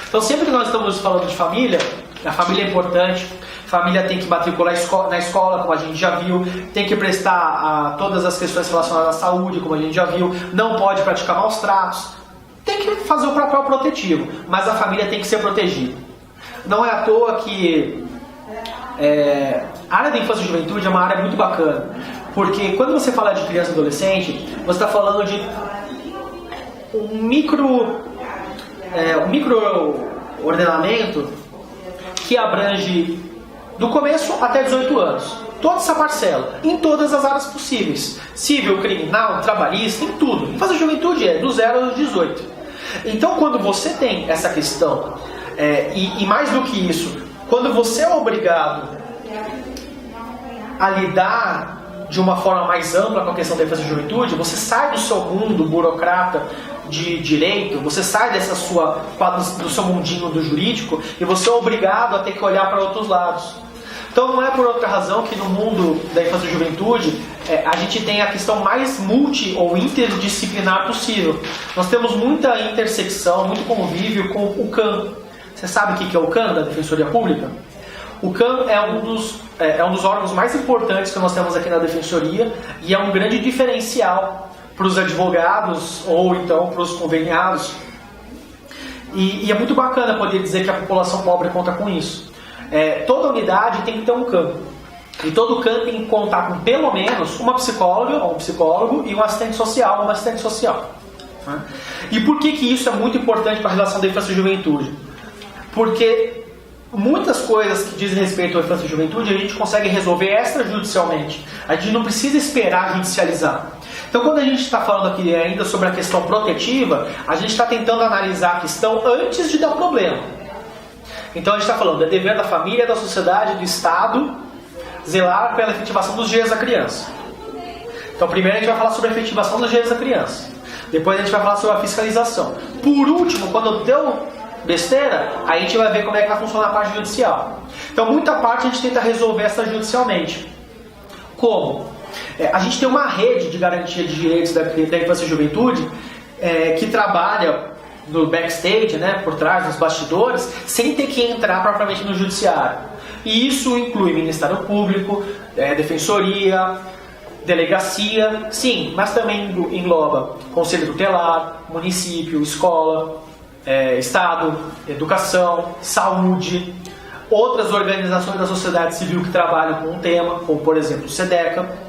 Então, sempre que nós estamos falando de família, a família é importante. A família tem que matricular na escola, como a gente já viu. Tem que prestar todas as questões relacionadas à saúde, como a gente já viu. Não pode praticar maus tratos. Tem que fazer o papel protetivo, mas a família tem que ser protegida. Não é à toa que a área da infância e juventude é uma área muito bacana, porque quando você fala de criança e adolescente, você está falando de um micro ordenamento que abrange do começo até 18 anos. Toda essa parcela, em todas as áreas possíveis. Civil, criminal, trabalhista, em tudo. Infância e juventude é do 0 aos 18. Então, quando você tem essa questão, e mais do que isso, quando você é obrigado a lidar de uma forma mais ampla com a questão da infância e juventude, você sai do seu mundo burocrata de direito, você sai do seu mundinho do jurídico e você é obrigado a ter que olhar para outros lados. Então não é por outra razão que no mundo da infância e juventude a gente tem a questão mais multi ou interdisciplinar possível. Nós temos muita intersecção, muito convívio com o CAN. Você sabe o que é o CAN da Defensoria Pública? O CAN é um dos órgãos mais importantes que nós temos aqui na Defensoria e é um grande diferencial para os advogados ou então para os conveniados. E é muito bacana poder dizer que a população pobre conta com isso. Toda unidade tem que ter um CAN. E todo CAN tem que contar com pelo menos uma psicóloga ou um psicólogo e um assistente social ou uma assistente social. E por que isso é muito importante para a relação da infância e juventude? Porque muitas coisas que dizem respeito à infância e juventude a gente consegue resolver extrajudicialmente. A gente não precisa esperar judicializar. Então, quando a gente está falando aqui ainda sobre a questão protetiva, a gente está tentando analisar a questão antes de dar o problema. Então, a gente está falando, é dever da família, da sociedade, do Estado, zelar pela efetivação dos direitos da criança. Então, primeiro a gente vai falar sobre a efetivação dos direitos da criança. Depois a gente vai falar sobre a fiscalização. Por último, quando deu besteira, aí a gente vai ver como é que vai funcionar a parte judicial. Então, muita parte a gente tenta resolver extrajudicialmente. Como? A gente tem uma rede de garantia de direitos da infância e juventude que trabalha no backstage, por trás, nos bastidores, sem ter que entrar propriamente no judiciário. E isso inclui Ministério Público, Defensoria, Delegacia, sim, mas também engloba Conselho Tutelar, município, escola, Estado, Educação, Saúde, outras organizações da sociedade civil que trabalham com um tema, como por exemplo o SEDECA.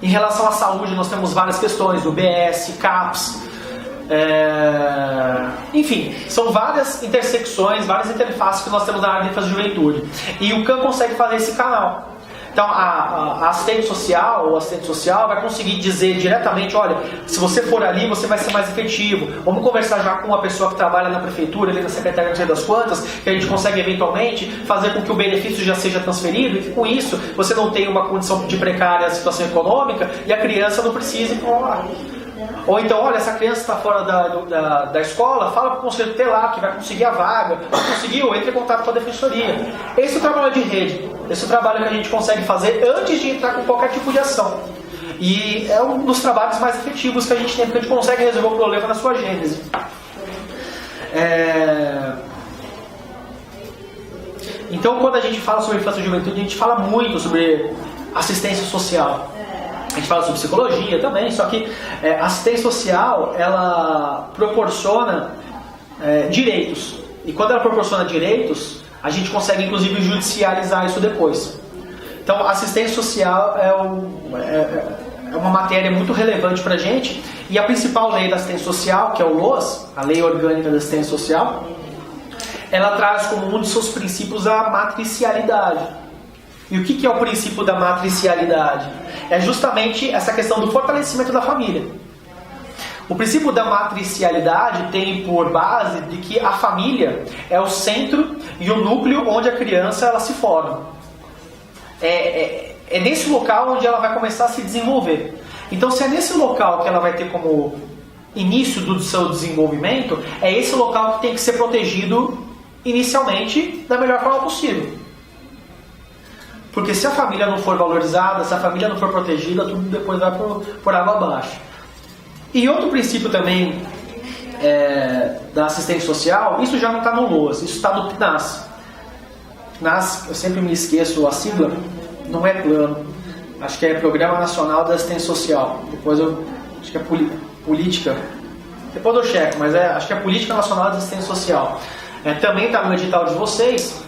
Em relação à saúde, nós temos várias questões, UBS, CAPS, enfim, são várias intersecções, várias interfaces que nós temos na área de infância e juventude. E o CAN consegue fazer esse canal. Então, a assistente social ou assistente social vai conseguir dizer diretamente, olha, se você for ali, você vai ser mais efetivo. Vamos conversar já com uma pessoa que trabalha na prefeitura, ali na Secretaria não sei das quantas, que a gente consegue eventualmente fazer com que o benefício já seja transferido e que com isso você não tenha uma condição de precária situação econômica e a criança não precise ir lá. Ou então, olha, essa criança está fora da escola, fala para o conselho tutelar que vai conseguir a vaga, não conseguiu, entre em contato com a defensoria. Esse é o trabalho de rede, esse é o trabalho que a gente consegue fazer antes de entrar com qualquer tipo de ação. E é um dos trabalhos mais efetivos que a gente tem, porque a gente consegue resolver o problema na sua gênese. Então, quando a gente fala sobre infância e juventude, a gente fala muito sobre assistência social. A gente fala sobre psicologia também, só que a assistência social, ela proporciona direitos. E quando ela proporciona direitos, a gente consegue inclusive judicializar isso depois. Então, a assistência social é uma matéria muito relevante para a gente. E a principal lei da assistência social, que é o LOAS, a Lei Orgânica da Assistência Social, ela traz como um de seus princípios a matricialidade. E o que é o princípio da matricialidade? É justamente essa questão do fortalecimento da família. O princípio da matricialidade tem por base de que a família é o centro e o núcleo onde a criança ela se forma. É nesse local onde ela vai começar a se desenvolver. Então, se é nesse local que ela vai ter como início do seu desenvolvimento, é esse local que tem que ser protegido inicialmente da melhor forma possível. Porque se a família não for valorizada, se a família não for protegida, tudo depois vai por água abaixo. E outro princípio também da assistência social, isso já não está no LOAS, isso está no PNAS. PNAS, eu sempre me esqueço a sigla, não é plano, acho que é Programa Nacional da Assistência Social. Depois eu acho que é política, depois eu checo, mas acho que é Política Nacional de Assistência Social. Também está no edital de vocês,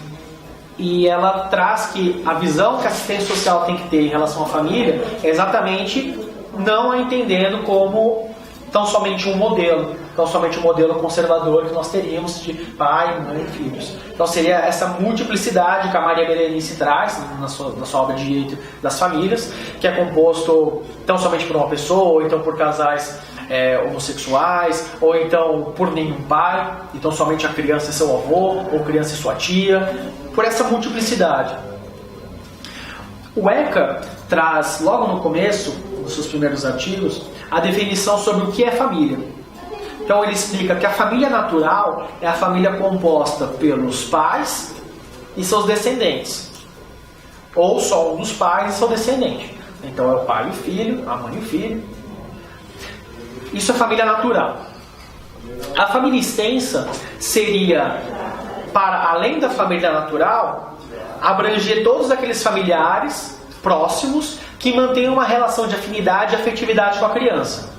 e ela traz que a visão que a assistência social tem que ter em relação à família é exatamente não a entendendo como tão somente um modelo, tão somente um modelo conservador que nós teríamos de pai, mãe e filhos. Então seria essa multiplicidade que a Maria Berenice traz na sua obra de Direito das Famílias, que é composto tão somente por uma pessoa, ou então por casais homossexuais, ou então por nenhum pai, então somente a criança e seu avô, ou criança e sua tia, por essa multiplicidade. O ECA traz, logo no começo, nos seus primeiros artigos, a definição sobre o que é família. Então ele explica que a família natural é a família composta pelos pais e seus descendentes, ou só um dos pais e seu descendente. Então é o pai e o filho, a mãe e o filho. Isso é família natural. A família extensa seria, para além da família natural, abranger todos aqueles familiares próximos que mantêm uma relação de afinidade e afetividade com a criança.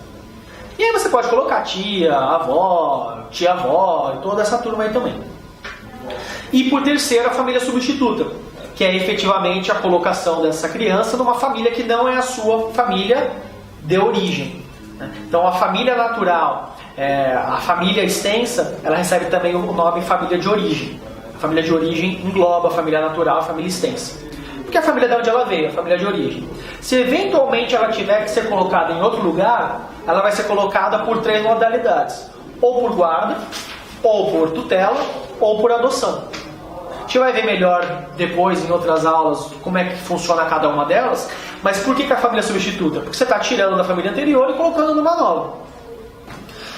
E aí você pode colocar tia, avó, tia-avó e toda essa turma aí também. E por terceiro, a família substituta, que é efetivamente a colocação dessa criança numa família que não é a sua família de origem. Então a família natural, a família extensa, ela recebe também o nome família de origem. A família de origem engloba a família natural e a família extensa. Porque a família de onde ela veio, a família de origem. Se eventualmente ela tiver que ser colocada em outro lugar, ela vai ser colocada por 3 modalidades. Ou por guarda, ou por tutela, ou por adoção. A gente vai ver melhor depois em outras aulas como é que funciona cada uma delas. Mas por que a família substituta? Porque você está tirando da família anterior e colocando numa nova.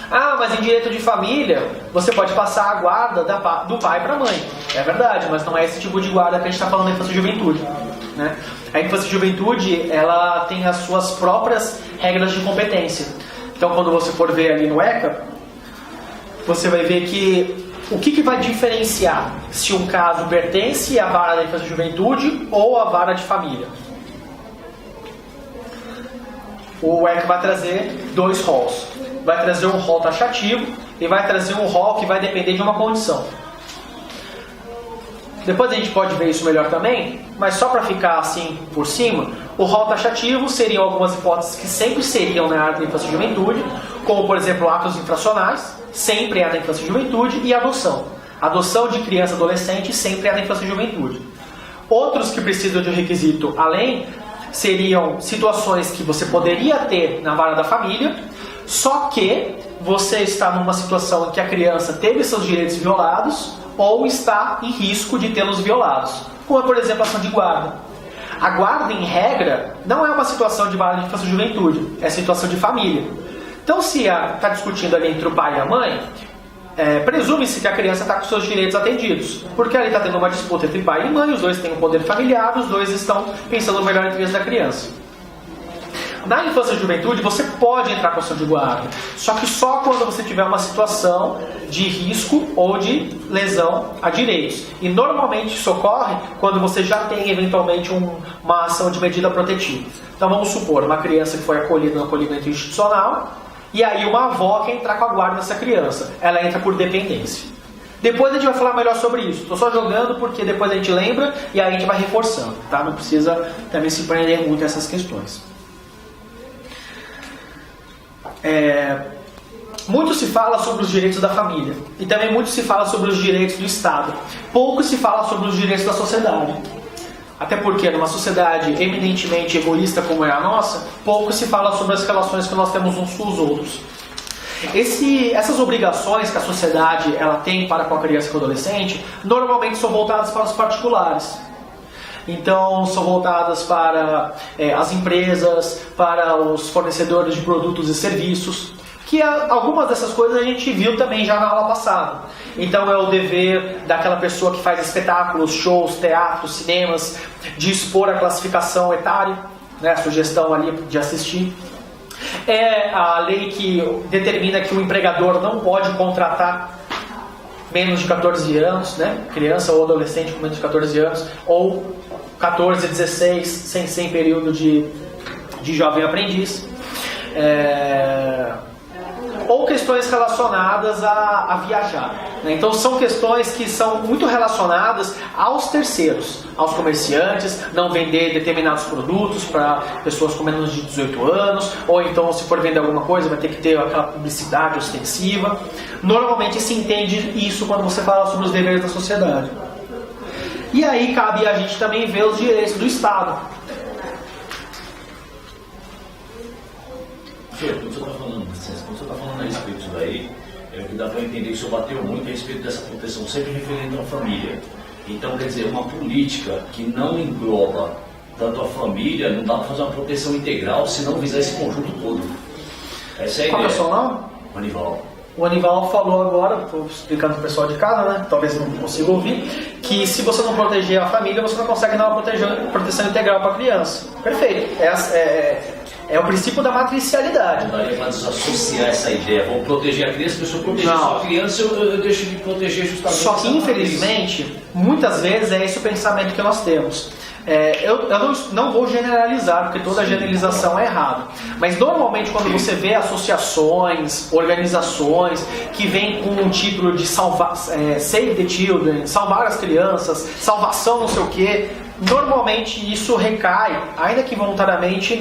Ah, mas em direito de família, você pode passar a guarda do pai para a mãe. É verdade, mas não é esse tipo de guarda que a gente está falando na infância e juventude. Né? A infância e juventude, ela tem as suas próprias regras de competência. Então, quando você for ver ali no ECA, você vai ver que o que vai diferenciar se um caso pertence à vara da infância e juventude ou à vara de família. O ECA vai trazer 2 rols. Vai trazer um rol taxativo e vai trazer um rol que vai depender de uma condição. Depois a gente pode ver isso melhor também, mas só para ficar assim por cima, o rol taxativo seriam algumas hipóteses que sempre seriam na área da infância e juventude, como por exemplo atos infracionais, sempre é da infância e juventude, e adoção. Adoção de criança e adolescente sempre é da infância e juventude. Outros que precisam de um requisito além seriam situações que você poderia ter na vara da família, só que você está numa situação em que a criança teve seus direitos violados ou está em risco de tê-los violados, como por exemplo a ação de guarda. A guarda, em regra, não é uma situação de vara de infância e juventude, é situação de família. Então, se está discutindo ali entre o pai e a mãe, presume-se que a criança está com seus direitos atendidos, porque ali está tendo uma disputa entre pai e mãe, os dois têm um poder familiar, os dois estão pensando no melhor interesse da criança. Na infância e juventude, você pode entrar com ação de guarda, só que só quando você tiver uma situação de risco ou de lesão a direitos. E normalmente isso ocorre quando você já tem eventualmente uma ação de medida protetiva. Então vamos supor, uma criança que foi acolhida no acolhimento institucional, e aí uma avó quer entrar com a guarda dessa criança. Ela entra por dependência. Depois a gente vai falar melhor sobre isso. Estou só jogando porque depois a gente lembra e aí a gente vai reforçando. Tá? Não precisa também se prender muito a essas questões. Muito se fala sobre os direitos da família e também muito se fala sobre os direitos do Estado. Pouco se fala sobre os direitos da sociedade. Até porque numa sociedade eminentemente egoísta como é a nossa, pouco se fala sobre as relações que nós temos uns com os outros. Essas obrigações que a sociedade ela tem para com a criança e com o adolescente, normalmente são voltadas para os particulares. Então, são voltadas para as empresas, para os fornecedores de produtos e serviços, que algumas dessas coisas a gente viu também já na aula passada. Então, é o dever daquela pessoa que faz espetáculos, shows, teatros, cinemas, de expor a classificação etária, né, a sugestão ali de assistir. É a lei que determina que o empregador não pode contratar menos de 14 anos, né? Criança ou adolescente com menos de 14 anos, ou 14, 16, sem ser em período de jovem aprendiz. Ou questões relacionadas a viajar, né? Então são questões que são muito relacionadas aos terceiros, aos comerciantes, não vender determinados produtos para pessoas com menos de 18 anos, ou então se for vender alguma coisa vai ter que ter aquela publicidade ostensiva. Normalmente se entende isso quando você fala sobre os deveres da sociedade. E aí cabe a gente também ver os direitos do Estado. Quando você está falando a respeito disso daí, é o que dá para entender que o senhor bateu muito a respeito dessa proteção, sempre referente à família. Então, quer dizer, uma política que não engloba tanto a família, não dá para fazer uma proteção integral se não fizer esse conjunto todo. Essa é a ideia. Qual é o seu nome? Anival. O Anival falou agora, estou explicando para o pessoal de casa, né? Talvez não consiga ouvir, que se você não proteger a família, você não consegue dar uma proteção integral para a criança. Perfeito. É o princípio da matricialidade. Não daria para desassociar essa ideia. Vou proteger a criança, porque se eu proteger só a criança, eu deixo de proteger justamente. Só que, infelizmente, muitas vezes é esse o pensamento que nós temos. Eu não vou generalizar, porque toda generalização é errada. Mas, normalmente, quando você vê associações, organizações que vêm com um título de Save the Children, salvar as crianças, salvação não sei o quê, normalmente isso recai, ainda que voluntariamente,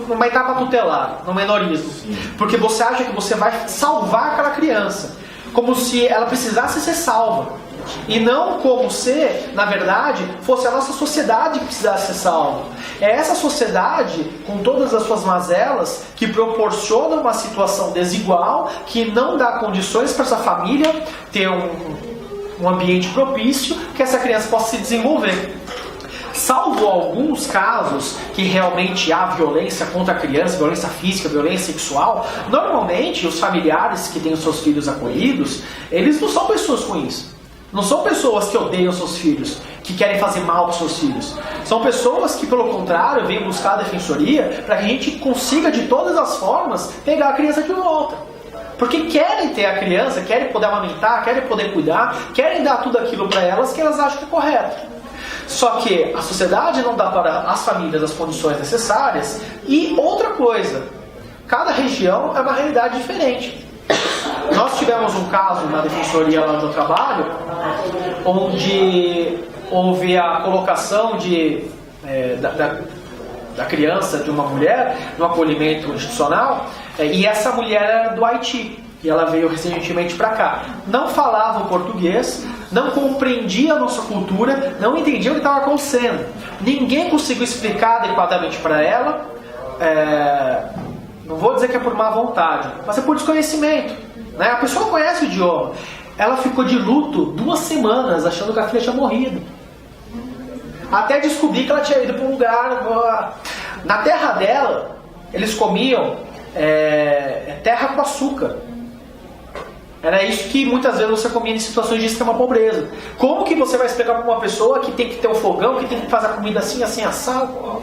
numa etapa tutelar, no menorismo. Porque você acha que você vai salvar aquela criança, como se ela precisasse ser salva. E não como se, na verdade, fosse a nossa sociedade que precisasse ser salva. É essa sociedade, com todas as suas mazelas, que proporciona uma situação desigual, que não dá condições para essa família ter um ambiente propício que essa criança possa se desenvolver. Salvo alguns casos que realmente há violência contra a criança, violência física, violência sexual, normalmente os familiares que têm os seus filhos acolhidos, eles não são pessoas ruins. Não são pessoas que odeiam seus filhos, que querem fazer mal para os seus filhos. São pessoas que, pelo contrário, vêm buscar a defensoria para que a gente consiga, de todas as formas, pegar a criança de volta. Porque querem ter a criança, querem poder amamentar, querem poder cuidar, querem dar tudo aquilo para elas que elas acham que é correto. Só que a sociedade não dá para as famílias as condições necessárias. E outra coisa, cada região é uma realidade diferente. Nós tivemos um caso na defensoria lá do trabalho, onde houve a colocação da criança, de uma mulher, no acolhimento institucional, e essa mulher era do Haiti, e ela veio recentemente para cá. Não falava o português, não compreendia a nossa cultura, não entendia o que estava acontecendo. Ninguém conseguiu explicar adequadamente para ela. Não vou dizer que é por má vontade, mas é por desconhecimento, né? A pessoa conhece o idioma. Ela ficou de luto 2 semanas achando que a filha tinha morrido. Até descobrir que ela tinha ido para um lugar. Na terra dela, eles comiam terra com açúcar. Era isso que muitas vezes você comia em situações de extrema pobreza. Como que você vai explicar para uma pessoa que tem que ter um fogão, que tem que fazer a comida assim, assim, assado?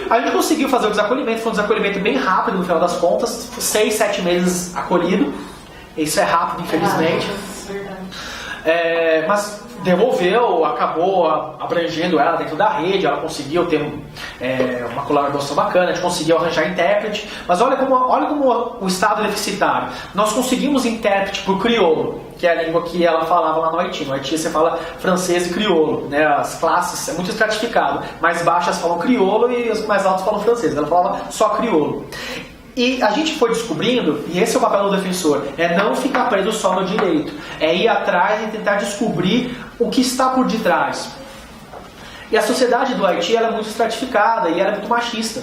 A gente conseguiu fazer o desacolhimento, foi um desacolhimento bem rápido no final das contas, 6, 7 meses acolhido. Isso é rápido, infelizmente. Mas devolveu, acabou abrangendo ela dentro da rede, ela conseguiu ter uma colaboração bacana, a gente conseguiu arranjar intérprete. Mas olha como o Estado é deficitário. Nós conseguimos intérprete para o crioulo, que é a língua que ela falava lá no Haiti. No Haiti você fala francês e crioulo, né? As classes é muito estratificado. Mais baixas falam crioulo e as mais altas falam francês. Ela falava só crioulo. E a gente foi descobrindo, e esse é o papel do defensor, é não ficar preso só no direito, é ir atrás e tentar descobrir o que está por detrás. E a sociedade do Haiti ela é muito estratificada e ela é muito machista.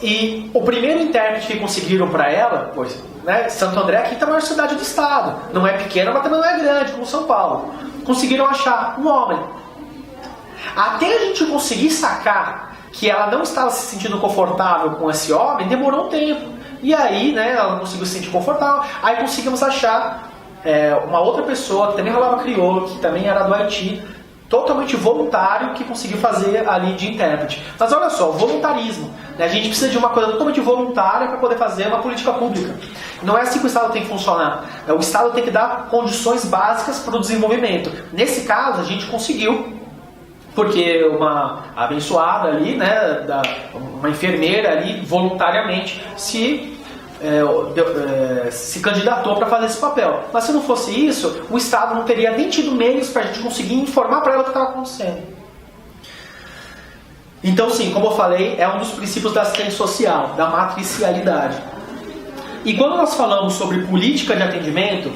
E o primeiro intérprete que conseguiram para ela, pois, né, Santo André é a quinta maior cidade do estado, não é pequena, mas também não é grande, como São Paulo. Conseguiram achar um homem. Até a gente conseguir sacar que ela não estava se sentindo confortável com esse homem, demorou um tempo. E aí, né, ela não conseguiu se sentir confortável, aí conseguimos achar uma outra pessoa que também falava crioulo, que também era do Haiti, totalmente voluntário, que conseguiu fazer ali de intérprete. Mas olha só, voluntarismo. Né? A gente precisa de uma coisa totalmente voluntária para poder fazer uma política pública. Não é assim que o Estado tem que funcionar. O Estado tem que dar condições básicas para o desenvolvimento. Nesse caso, a gente conseguiu, porque uma abençoada ali, né, uma enfermeira ali, voluntariamente, se candidatou para fazer esse papel. Mas se não fosse isso, o Estado não teria nem tido meios para a gente conseguir informar para ela o que estava acontecendo. Então sim, como eu falei, é um dos princípios da assistência social, da matricialidade. E quando nós falamos sobre política de atendimento,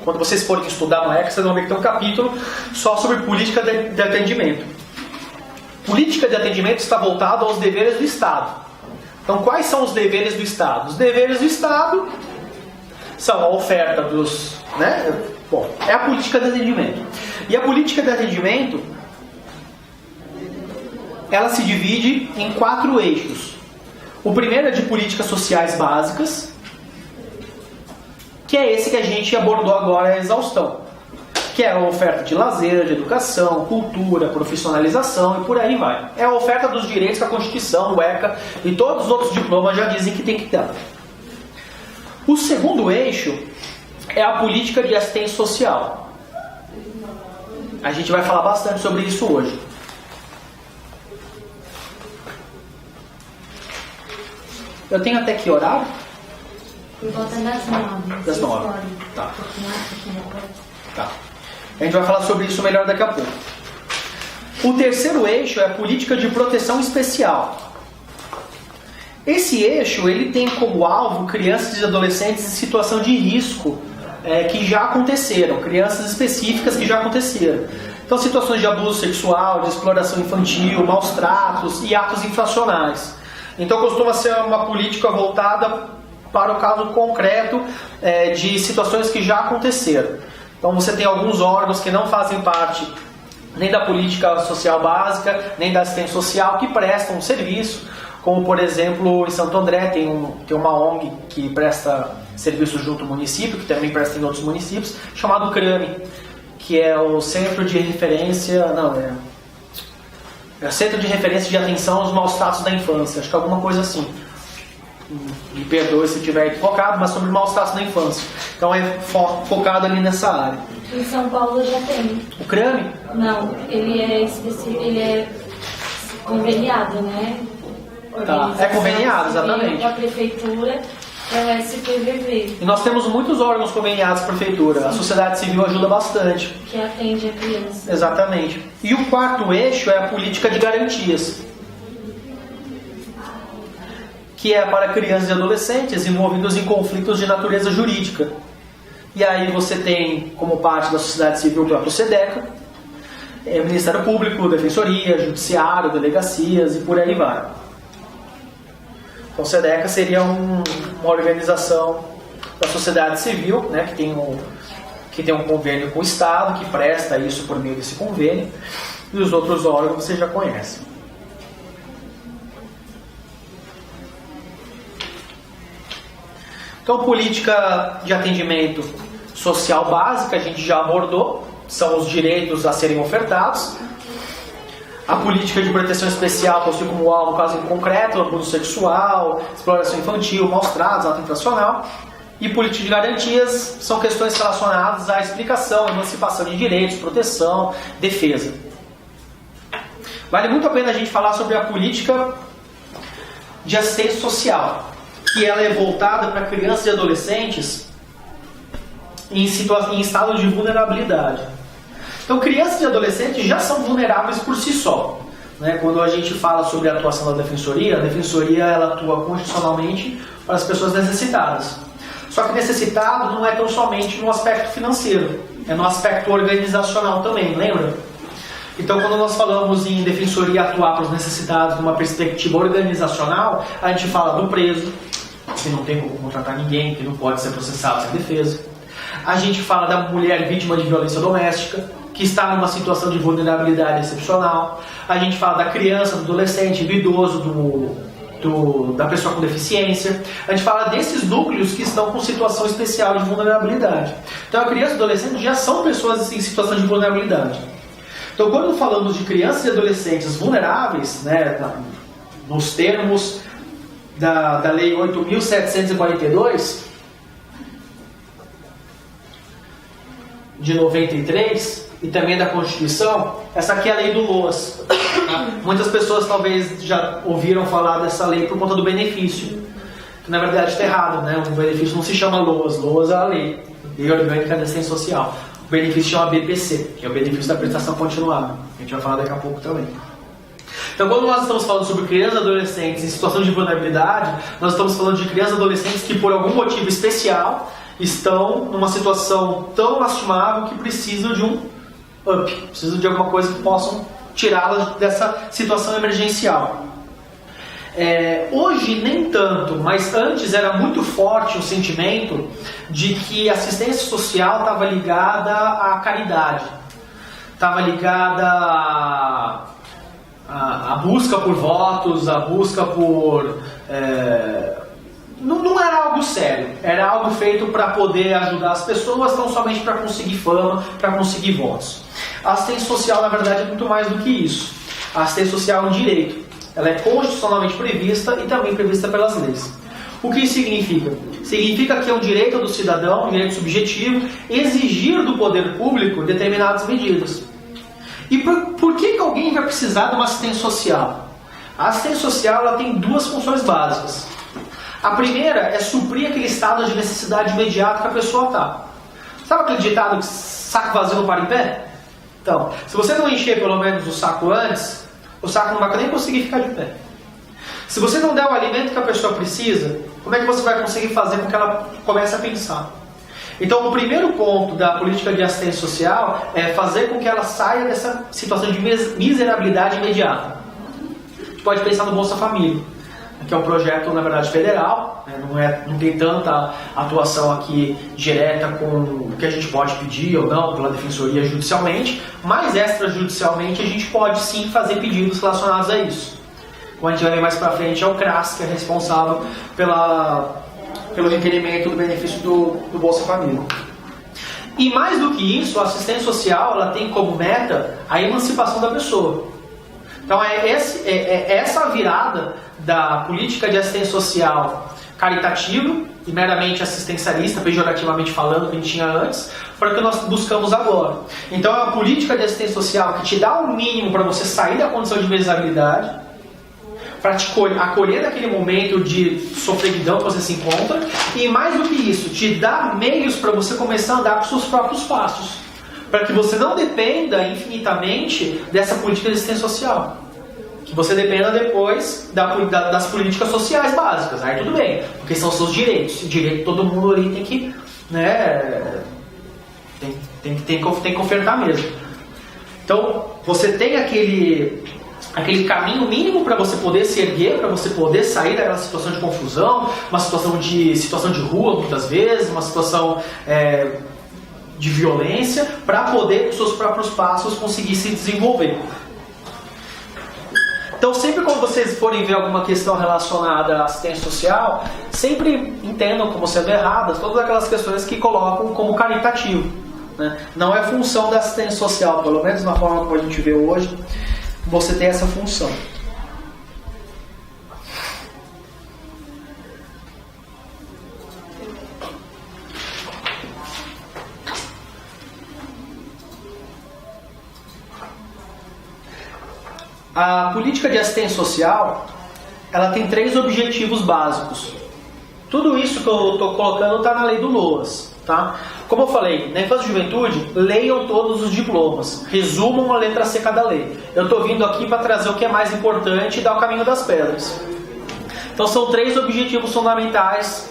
quando vocês forem estudar no ECA, vocês vão ver que tem um capítulo só sobre política de atendimento. Política de atendimento está voltada aos deveres do Estado. Então, quais são os deveres do Estado? Os deveres do Estado são a oferta dos... Né? Bom, é a política de atendimento. E a política de atendimento, ela se divide em 4 eixos. O primeiro é de políticas sociais básicas, que é esse que a gente abordou agora a exaustão, que é a oferta de lazer, de educação, cultura, profissionalização e por aí vai. É a oferta dos direitos que a Constituição, o ECA e todos os outros diplomas já dizem que tem que ter. O segundo eixo é a política de assistência social. A gente vai falar bastante sobre isso hoje. Eu tenho até que horário? Por volta das 9. Das 9. Tá. Tá. A gente vai falar sobre isso melhor daqui a pouco. O terceiro eixo é a política de proteção especial. Esse eixo ele tem como alvo crianças e adolescentes em situação de risco que já aconteceram, crianças específicas que já aconteceram. Então, situações de abuso sexual, de exploração infantil, maus tratos e atos infracionais. Então, costuma ser uma política voltada para o caso concreto de situações que já aconteceram. Então você tem alguns órgãos que não fazem parte nem da política social básica, nem da assistência social, que prestam um serviço, como por exemplo em Santo André tem uma ONG que presta serviço junto ao município, que também presta em outros municípios, chamado CRAME, que é o Centro de Referência, é o Centro de Referência de Atenção aos Maus Tratos da Infância, acho que é alguma coisa assim. Me perdoe se estiver equivocado, mas sobre maus tratos da infância. Então é focado ali nessa área. Em São Paulo já tem. O CRAME? Não, ele é conveniado, né? Tá, é conveniado, exatamente. Com a prefeitura, é o SPVV. E nós temos muitos órgãos conveniados com a prefeitura. Sim. A sociedade civil ajuda bastante. Que atende a criança. Exatamente. E o quarto eixo é a política de garantias, que é para crianças e adolescentes envolvidos em conflitos de natureza jurídica. E aí você tem, como parte da sociedade civil, o próprio SEDECA, Ministério Público, Defensoria, Judiciário, Delegacias e por aí vai. Então, o SEDECA seria uma organização da sociedade civil, né, que tem um convênio com o Estado, que presta isso por meio desse convênio, e os outros órgãos você já conhece. Então, política de atendimento social básica, a gente já abordou, são os direitos a serem ofertados. A política de proteção especial possui como alvo caso concreto, abuso sexual, exploração infantil, maus tratos, ato infracional. E política de garantias são questões relacionadas à explicação, emancipação de direitos, proteção, defesa. Vale muito a pena a gente falar sobre a política de assistência social, que ela é voltada para crianças e adolescentes em estado de vulnerabilidade. Então, crianças e adolescentes já são vulneráveis por si só. né? Quando a gente fala sobre a atuação da defensoria, a defensoria ela atua constitucionalmente para as pessoas necessitadas. Só que necessitado não é tão somente no aspecto financeiro, é no aspecto organizacional também, lembra? Então, quando nós falamos em defensoria atuar para os necessitados numa perspectiva organizacional, a gente fala do preso, que não tem como contratar ninguém, que não pode ser processado sem defesa. A gente fala da mulher vítima de violência doméstica, que está numa situação de vulnerabilidade excepcional. A gente fala da criança, do adolescente, do idoso, da pessoa com deficiência. A gente fala desses núcleos que estão com situação especial de vulnerabilidade. Então, a criança e o adolescente já são pessoas em situação de vulnerabilidade. Então, quando falamos de crianças e adolescentes vulneráveis, né, nos termos da Lei 8.742, de 93, e também da Constituição, essa aqui é a Lei do LOAS. Muitas pessoas talvez já ouviram falar dessa lei por conta do benefício, que na verdade está errado, né? O benefício não se chama LOAS, LOAS é a Lei Orgânica de Assistência Social. O benefício chama BPC, que é o benefício da prestação continuada. A gente vai falar daqui a pouco também. Então, quando nós estamos falando sobre crianças e adolescentes em situação de vulnerabilidade, nós estamos falando de crianças e adolescentes que, por algum motivo especial, estão numa situação tão lastimável que precisam de um up, precisam de alguma coisa que possam tirá-las dessa situação emergencial. Hoje nem tanto, mas antes era muito forte o sentimento de que a assistência social estava ligada à caridade, estava ligada à busca por votos, à busca por... Não era algo sério, era algo feito para poder ajudar as pessoas, não somente para conseguir fama, para conseguir votos. A assistência social, na verdade, é muito mais do que isso. A assistência social é um direito. Ela é constitucionalmente prevista e também prevista pelas leis. O que isso significa? Significa que é um direito do cidadão, um direito subjetivo, exigir do poder público determinadas medidas. E por que alguém vai precisar de uma assistência social? A assistência social ela tem duas funções básicas. A primeira é suprir aquele estado de necessidade imediata que a pessoa está. Sabe aquele ditado que saco vazio não para em pé? Então, se você não encher pelo menos o saco antes, o saco não vai nem conseguir ficar de pé. Se você não der o alimento que a pessoa precisa, como é que você vai conseguir fazer com que ela comece a pensar? Então, o primeiro ponto da política de assistência social é fazer com que ela saia dessa situação de miserabilidade imediata. A gente pode pensar no Bolsa Família, que é um projeto, na verdade, federal, né? Não tem tanta atuação aqui direta com o que a gente pode pedir ou não pela defensoria judicialmente, mas extrajudicialmente a gente pode sim fazer pedidos relacionados a isso. Como a gente vai ver mais para frente, é o CRAS que é responsável pelo requerimento do benefício do Bolsa Família. E mais do que isso, a assistência social ela tem como meta a emancipação da pessoa. Então é essa virada da política de assistência social caritativa e meramente assistencialista, pejorativamente falando, que a gente tinha antes, para o que nós buscamos agora. Então é uma política de assistência social que te dá o mínimo para você sair da condição de miserabilidade, para te acolher naquele momento de sofreguidão que você se encontra, e mais do que isso, te dá meios para você começar a andar com seus próprios passos, para que você não dependa infinitamente dessa política de assistência social. Que você dependa depois das políticas sociais básicas. Aí tudo bem, porque são seus direitos. O direito todo mundo ali tem que, né, tem que ofertar mesmo. Então, você tem aquele caminho mínimo para você poder se erguer, para você poder sair daquela situação de confusão, uma situação de rua, muitas vezes, uma situação de violência, para poder, com seus próprios passos, conseguir se desenvolver. Então, sempre quando vocês forem ver alguma questão relacionada à assistência social, sempre entendam como sendo erradas todas aquelas questões que colocam como caritativo, né? Não é função da assistência social, pelo menos na forma como a gente vê hoje, você tem essa função. A política de assistência social, ela tem 3 objetivos básicos. Tudo isso que eu estou colocando está na Lei do LOAS. Tá? Como eu falei, na infância e juventude, leiam todos os diplomas, resumam a letra C cada lei. Eu estou vindo aqui para trazer o que é mais importante e dar o caminho das pedras. Então são 3 objetivos fundamentais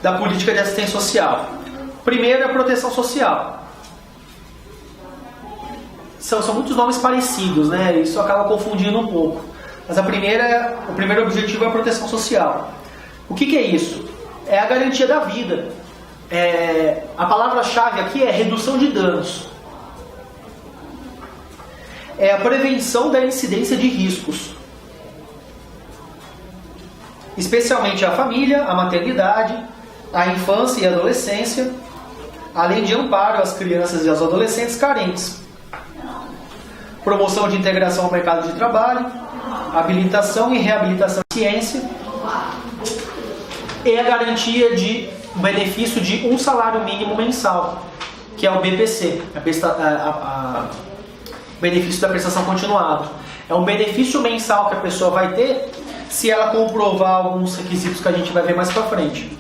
da política de assistência social. Primeiro é a proteção social. São muitos nomes parecidos, né? Isso acaba confundindo um pouco. Mas o primeiro objetivo é a proteção social. O que é isso? É a garantia da vida. A palavra-chave aqui é redução de danos. É a prevenção da incidência de riscos. Especialmente a família, a maternidade, a infância e a adolescência, além de amparo às crianças e aos adolescentes carentes. Promoção de integração ao mercado de trabalho, habilitação e reabilitação de ciência, e a garantia de benefício de um salário mínimo mensal, que é o BPC, benefício da prestação continuada. É um benefício mensal que a pessoa vai ter se ela comprovar alguns requisitos que a gente vai ver mais pra frente.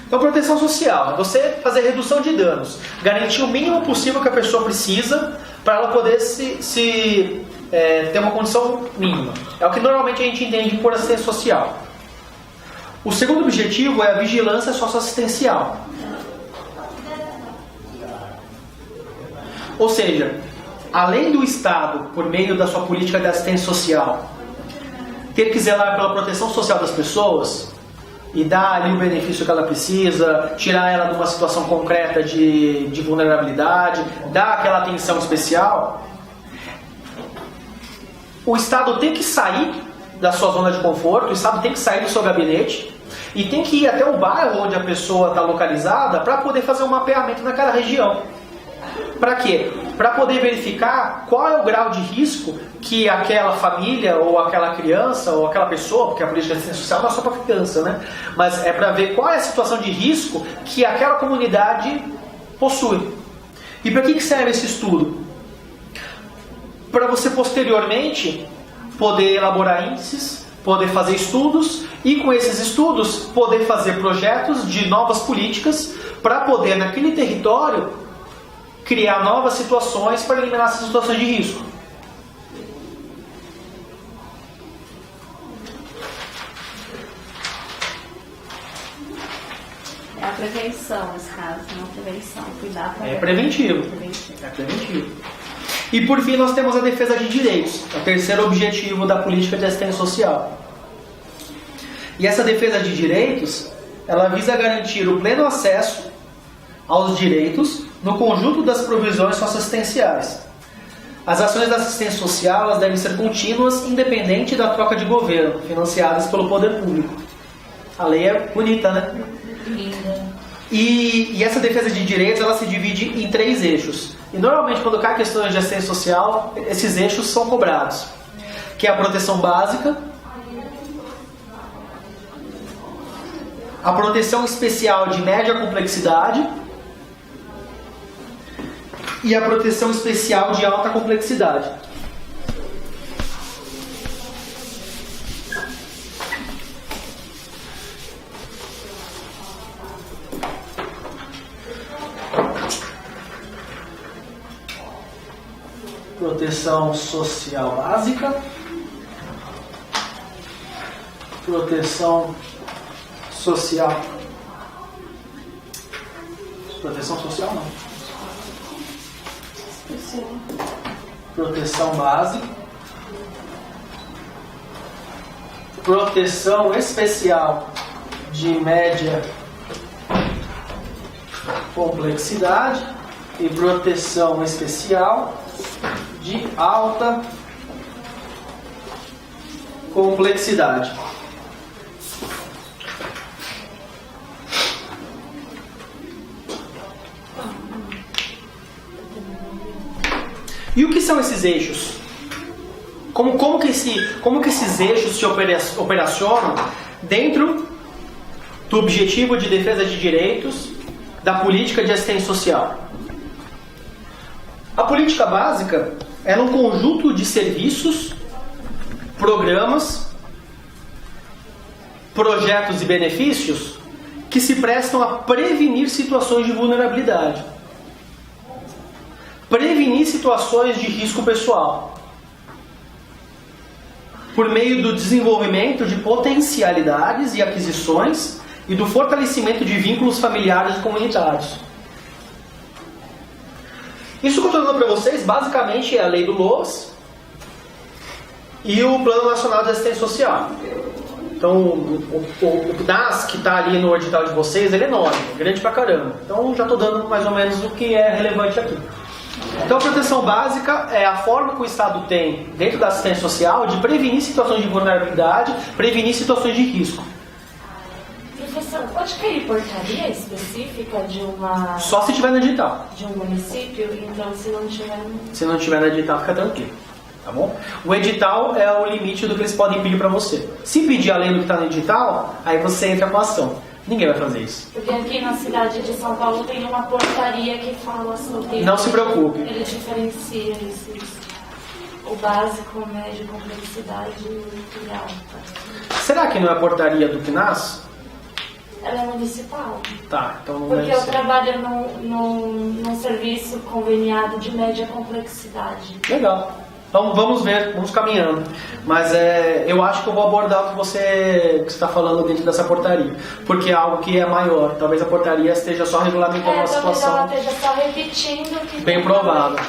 Então, proteção social é você fazer redução de danos, garantir o mínimo possível que a pessoa precisa para ela poder ter uma condição mínima. É o que normalmente a gente entende por assistência social. O segundo objetivo é a vigilância socioassistencial. Ou seja, além do Estado, por meio da sua política de assistência social, ter que zelar pela proteção social das pessoas e dar ali o benefício que ela precisa, tirar ela de uma situação concreta de vulnerabilidade, dar aquela atenção especial, o Estado tem que sair da sua zona de conforto, o Estado tem que sair do seu gabinete e tem que ir até o bairro onde a pessoa está localizada para poder fazer um mapeamento naquela região. Para quê? Para poder verificar qual é o grau de risco que aquela família, ou aquela criança, ou aquela pessoa, porque a política de assistência social não é só para criança, né? Mas é para ver qual é a situação de risco que aquela comunidade possui. E para que serve esse estudo? Para você posteriormente poder elaborar índices, poder fazer estudos e com esses estudos poder fazer projetos de novas políticas para poder naquele território criar novas situações para eliminar essas situações de risco. É a prevenção, nesse caso, não prevenção. Cuidar para É preventivo. É preventivo. E por fim nós temos a defesa de direitos, o terceiro objetivo da política de assistência social. E essa defesa de direitos, ela visa garantir o pleno acesso aos direitos no conjunto das provisões socioassistenciais. As ações da assistência social elas devem ser contínuas, independente da troca de governo, financiadas pelo poder público. A lei é bonita, né? Linda. E essa defesa de direitos ela se divide em 3 eixos. E normalmente quando cai questões de assistência social, esses eixos são cobrados. Que é a proteção básica, a proteção especial de média complexidade e a proteção especial de alta complexidade. Proteção social básica, proteção social não. Proteção básica, proteção especial de média complexidade e proteção especial de alta complexidade. E o que são esses eixos? Como que esses eixos se operacionam dentro do objetivo de defesa de direitos da política de assistência social? A política básica é um conjunto de serviços, programas, projetos e benefícios que se prestam a prevenir situações de vulnerabilidade. Prevenir situações de risco pessoal. Por meio do desenvolvimento de potencialidades e aquisições e do fortalecimento de vínculos familiares e comunitários. Isso que eu estou dando para vocês, basicamente, é a Lei do LOAS e o Plano Nacional de Assistência Social. Então, o PNAS, que está ali no edital de vocês, ele é enorme, grande pra caramba. Então, já estou dando mais ou menos o que é relevante aqui. Então, a proteção básica é a forma que o Estado tem, dentro da assistência social, de prevenir situações de vulnerabilidade, prevenir situações de risco. Professor, pode cair portaria específica de uma... Só se tiver no edital. De um município? Então, se não tiver... Se não tiver no edital, fica tranquilo. Tá bom? O edital é o limite do que eles podem pedir para você. Se pedir além do que está no edital, aí você entra com a ação. Ninguém vai fazer isso. Porque aqui na cidade de São Paulo tem uma portaria que fala sobre... Não se preocupe. Ele diferencia esses... O básico, o médio, complexidade e alta. Será que não é a portaria do PNAS? Ela é municipal. Tá, então não Porque deve eu ser. trabalho num serviço conveniado de média complexidade. Legal. Então vamos ver, vamos caminhando. Mas eu acho que eu vou abordar o que você está falando dentro dessa portaria. Porque é algo que é maior. Talvez a portaria esteja só regulamentando uma Talvez situação. ela esteja só repetindo o que... Bem provável.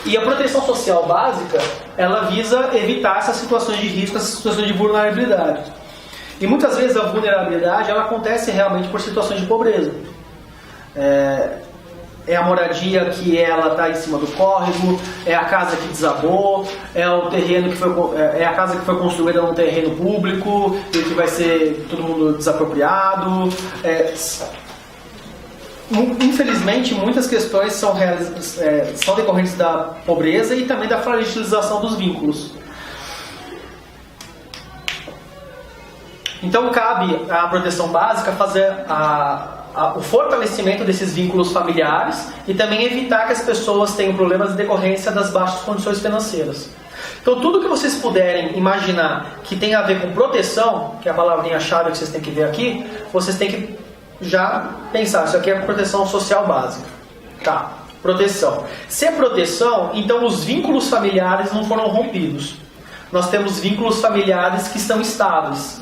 E a proteção social básica, ela visa evitar essas situações de risco, essas situações de vulnerabilidade. E muitas vezes a vulnerabilidade ela acontece realmente por situações de pobreza. É a moradia que ela está em cima do córrego, é a casa que desabou, é o terreno que é a casa que foi construída num terreno público e que vai ser todo mundo desapropriado. Infelizmente, muitas questões são decorrentes da pobreza e também da fragilização dos vínculos. Então, cabe à proteção básica fazer o fortalecimento desses vínculos familiares e também evitar que as pessoas tenham problemas em decorrência das baixas condições financeiras. Então, tudo que vocês puderem imaginar que tem a ver com proteção, que é a palavrinha-chave que vocês têm que ver aqui, vocês têm que já pensar, isso aqui é proteção social básica. Tá, proteção. Se é proteção, então os vínculos familiares não foram rompidos. Nós temos vínculos familiares que estão estáveis.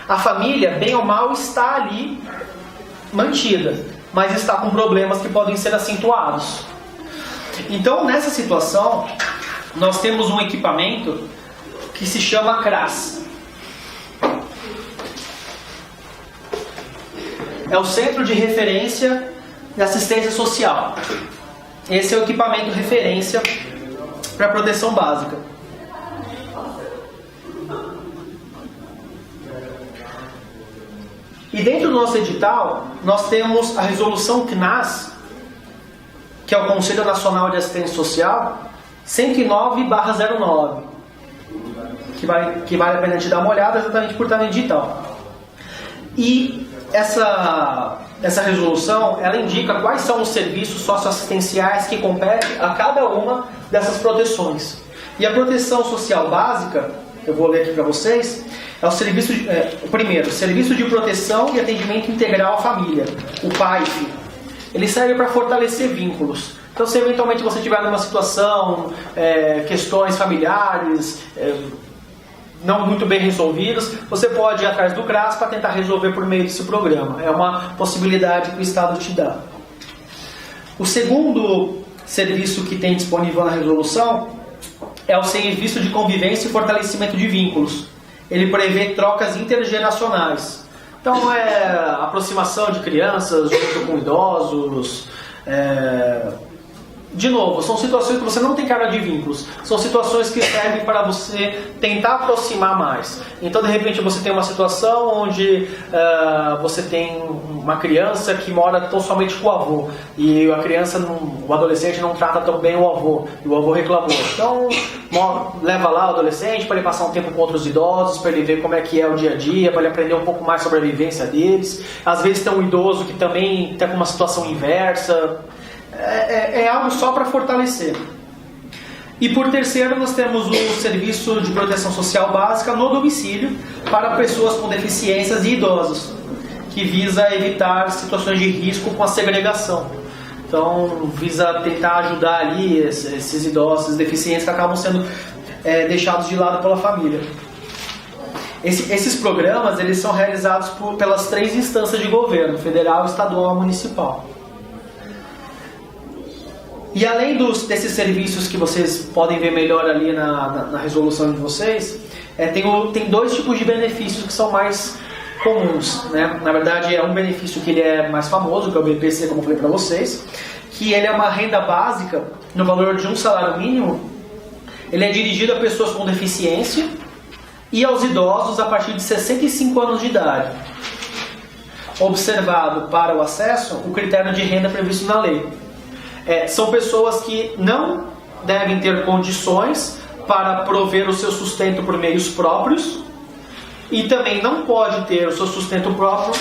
A família, bem ou mal, está ali mantida, mas está com problemas que podem ser acentuados. Então, nessa situação, nós temos um equipamento que se chama CRAS. É o Centro de Referência de Assistência Social. Esse é o equipamento referência para proteção básica. E dentro do nosso edital, nós temos a resolução CNAS, que é o Conselho Nacional de Assistência Social, 109/09, que vale a pena te dar uma olhada exatamente por estar no edital. E essa resolução, ela indica quais são os serviços socioassistenciais que competem a cada uma dessas proteções. E a proteção social básica, eu vou ler aqui para vocês, é o serviço primeiro, Serviço de Proteção e Atendimento Integral à Família, o PAIF. Ele serve para fortalecer vínculos. Então, se eventualmente você estiver numa situação, questões familiares não muito bem resolvidas, você pode ir atrás do CRAS para tentar resolver por meio desse programa. É uma possibilidade que o Estado te dá. O segundo serviço que tem disponível na resolução é o Serviço de Convivência e Fortalecimento de Vínculos. Ele prevê trocas intergeracionais. Então, aproximação de crianças junto com idosos. De novo, são situações que você não tem cara de vínculos. São situações que servem para você tentar aproximar mais. Então, de repente, você tem uma situação onde você tem uma criança que mora tão somente com o avô. E a criança, o adolescente não trata tão bem o avô. E o avô reclamou. Então, leva lá o adolescente para ele passar um tempo com outros idosos, para ele ver como é que é o dia a dia, para ele aprender um pouco mais sobre a vivência deles. Às vezes tem um idoso que também está com uma situação inversa. É algo só para fortalecer. E por terceiro, nós temos o Serviço de Proteção Social Básica no domicílio para pessoas com deficiências e idosos, que visa evitar situações de risco com a segregação. Então, visa tentar ajudar ali esses idosos, esses deficientes que acabam sendo deixados de lado pela família. Esses programas eles são realizados pelas 3 instâncias de governo, federal, estadual e municipal. E além desses serviços que vocês podem ver melhor ali na resolução de vocês, tem 2 tipos de benefícios que são mais comuns, né? Na verdade, é um benefício que ele é mais famoso, que é o BPC, como eu falei para vocês, que ele é uma renda básica no valor de um salário mínimo. Ele é dirigido a pessoas com deficiência e aos idosos a partir de 65 anos de idade. Observado para o acesso o critério de renda previsto na lei. São pessoas que não devem ter condições para prover o seu sustento por meios próprios e também não pode ter o seu sustento próprio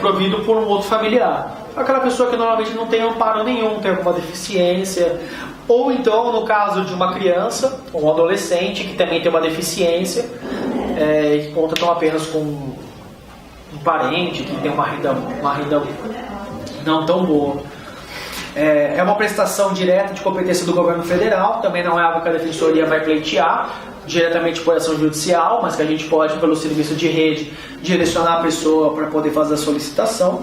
provido por um outro familiar. Aquela pessoa que normalmente não tem amparo nenhum, tem alguma deficiência, ou então, no caso de uma criança ou um adolescente que também tem uma deficiência, que conta tão apenas com um parente que tem uma renda não tão boa. É uma prestação direta de competência do governo federal, também não é algo que a defensoria vai pleitear diretamente por ação judicial, mas que a gente pode, pelo serviço de rede, direcionar a pessoa para poder fazer a solicitação.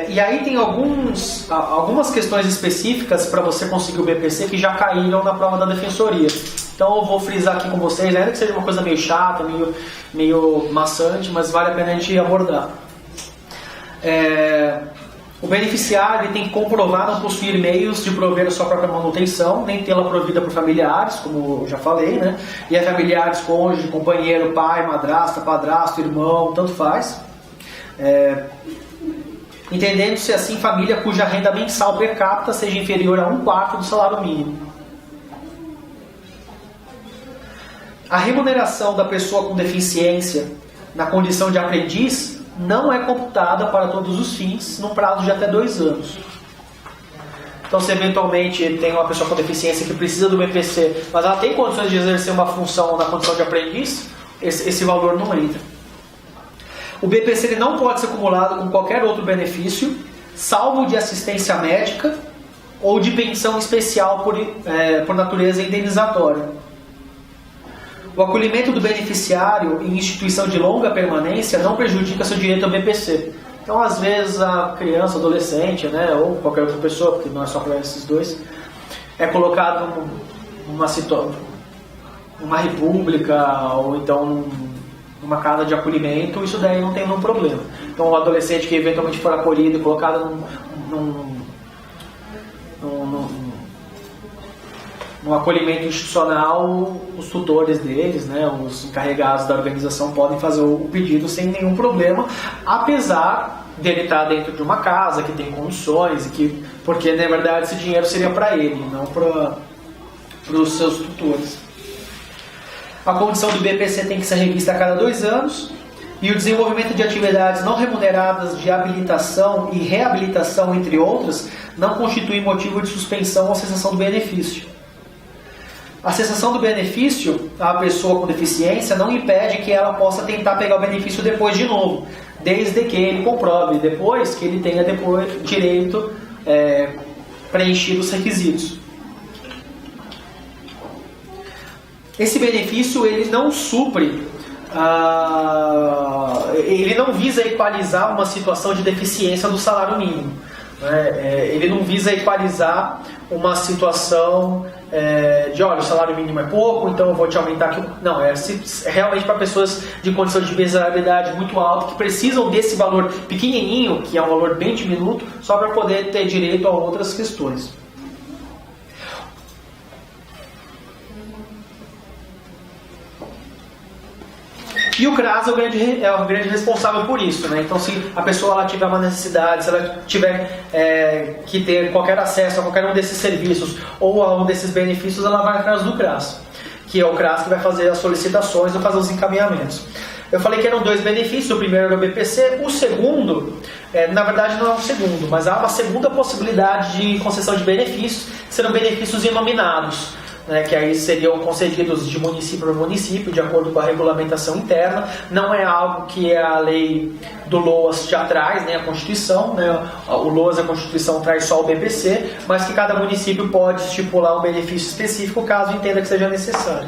E aí tem algumas questões específicas para você conseguir o BPC que já caíram na prova da defensoria. Então eu vou frisar aqui com vocês, ainda que seja uma coisa meio chata, meio maçante, mas vale a pena a gente abordar. O beneficiário ele tem que comprovar não possuir meios de prover a sua própria manutenção, nem tê-la provida por familiares, como eu já falei, né? E é familiares, cônjuge, companheiro, pai, madrasta, padrasto, irmão, tanto faz. Entendendo-se assim família cuja renda mensal per capita seja inferior a 1/4 do salário mínimo. A remuneração da pessoa com deficiência na condição de aprendiz não é computada para todos os fins num prazo de até 2 anos. Então, se eventualmente tem uma pessoa com deficiência que precisa do BPC, mas ela tem condições de exercer uma função na condição de aprendiz, esse valor não entra. O BPC ele não pode ser acumulado com qualquer outro benefício, salvo de assistência médica ou de pensão especial por natureza indenizatória. O acolhimento do beneficiário em instituição de longa permanência não prejudica seu direito ao BPC. Então, às vezes, a criança, adolescente, né, ou qualquer outra pessoa, porque não é só para esses dois, é colocado numa república ou então numa casa de acolhimento, isso daí não tem nenhum problema. Então, o adolescente que eventualmente for acolhido e colocado no acolhimento institucional, os tutores deles, né, os encarregados da organização podem fazer o pedido sem nenhum problema, apesar dele estar dentro de uma casa que tem condições, porque na verdade esse dinheiro seria para ele, não para os seus tutores. A condição do BPC tem que ser revista a cada 2 anos e o desenvolvimento de atividades não remuneradas de habilitação e reabilitação, entre outras, não constitui motivo de suspensão ou cessação do benefício. A cessação do benefício à pessoa com deficiência não impede que ela possa tentar pegar o benefício depois de novo, desde que ele comprove depois que ele tenha direito preenchido os requisitos. Esse benefício ele não supre, ele não visa equalizar uma situação de deficiência do salário mínimo. Ele não visa equalizar uma situação de, olha, o salário mínimo é pouco, então eu vou te aumentar aqui. Não, é realmente para pessoas de condição de miserabilidade muito alta, que precisam desse valor pequenininho, que é um valor bem diminuto, só para poder ter direito a outras questões. E o CRAS é o grande responsável por isso, né? Então, se a pessoa ela tiver uma necessidade, se ela tiver que ter qualquer acesso a qualquer um desses serviços ou a um desses benefícios, ela vai atrás do CRAS, que é o CRAS que vai fazer as solicitações ou fazer os encaminhamentos. Eu falei que eram 2 benefícios, o primeiro era o BPC, o segundo, na verdade não é um segundo, mas há uma segunda possibilidade de concessão de benefícios, que serão benefícios inominados, né, que aí seriam concedidos de município para município, de acordo com a regulamentação interna. Não é algo que a lei do LOAS já traz, nem a Constituição, né, o LOAS, a Constituição traz só o BPC, mas que cada município pode estipular um benefício específico caso entenda que seja necessário.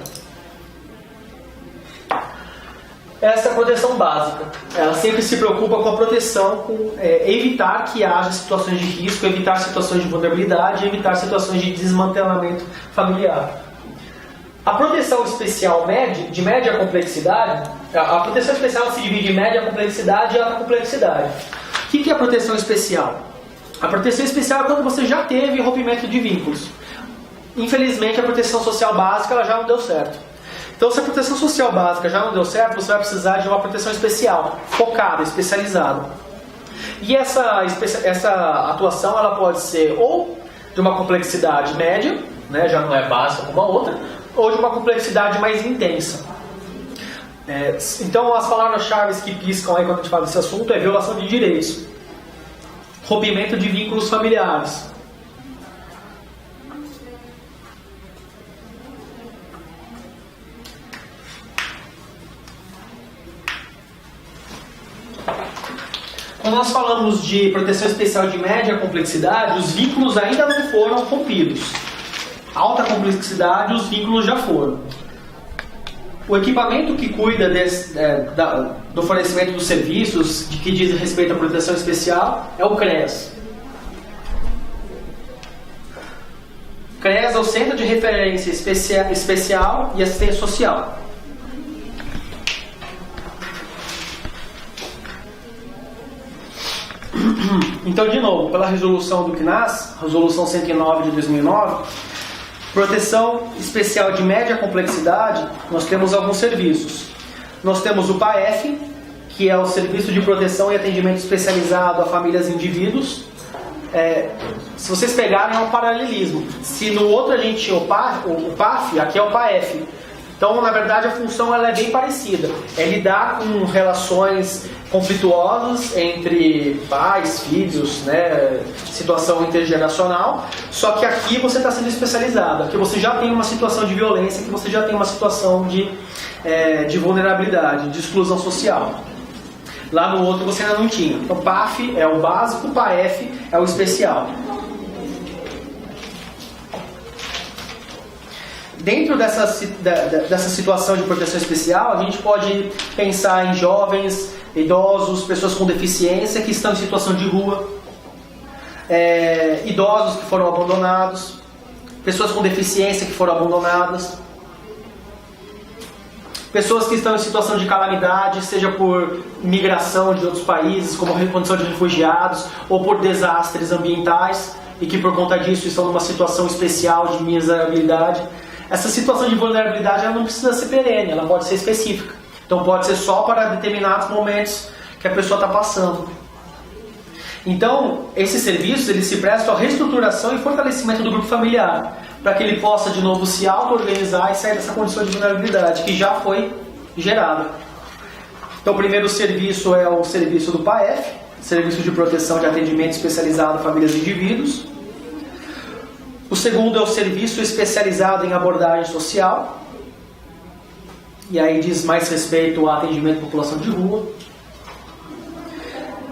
Essa é a proteção básica. Ela sempre se preocupa com a proteção, com evitar que haja situações de risco, evitar situações de vulnerabilidade, evitar situações de desmantelamento familiar. A proteção especial de média complexidade, a proteção especial se divide em média complexidade e alta complexidade. O que é a proteção especial? A proteção especial é quando você já teve rompimento de vínculos. Infelizmente, a proteção social básica ela já não deu certo. Então, se a proteção social básica já não deu certo, você vai precisar de uma proteção especial, focada, especializada. E essa atuação ela pode ser ou de uma complexidade média, né, já não é básica como a outra, ou de uma complexidade mais intensa. Então, as palavras-chave que piscam aí quando a gente fala desse assunto é violação de direitos, rompimento de vínculos familiares, quando nós falamos de proteção especial de média complexidade, os vínculos ainda não foram rompidos. Alta complexidade, os vínculos já foram. O equipamento que cuida do fornecimento dos serviços, que diz respeito à proteção especial, é o CREAS. CREAS é o Centro de Referência Especial e Assistência Social. Então, de novo, pela resolução do CNAS, resolução 109 de 2009, proteção especial de média complexidade, nós temos alguns serviços. Nós temos o PAEF, que é o Serviço de Proteção e Atendimento Especializado a Famílias e Indivíduos. Se vocês pegarem, é um paralelismo. Se no outro a gente tinha o PAF, aqui é o PAEF. Então, na verdade, a função ela é bem parecida. É lidar com relações conflituosas entre pais, filhos, né, situação intergeracional. Só que aqui você está sendo especializado. Aqui você já tem uma situação de violência, aqui você já tem uma situação de vulnerabilidade, de exclusão social. Lá no outro você ainda não tinha. Então, PAF é o básico, PAEF é o especial. Dentro dessa situação de proteção especial, a gente pode pensar em jovens, idosos, pessoas com deficiência que estão em situação de rua, idosos que foram abandonados, pessoas com deficiência que foram abandonadas, pessoas que estão em situação de calamidade, seja por migração de outros países, como condição de refugiados, ou por desastres ambientais, e que por conta disso estão numa situação especial de miserabilidade. Essa situação de vulnerabilidade ela não precisa ser perene, ela pode ser específica. Então pode ser só para determinados momentos que a pessoa está passando. Então, esses serviços eles se prestam à reestruturação e fortalecimento do grupo familiar, para que ele possa de novo se auto-organizar e sair dessa condição de vulnerabilidade que já foi gerada. Então o primeiro serviço é o serviço do PAEF, Serviço de Proteção de Atendimento Especializado a Famílias e Indivíduos. O segundo é o serviço especializado em abordagem social, e aí diz mais respeito ao atendimento à população de rua.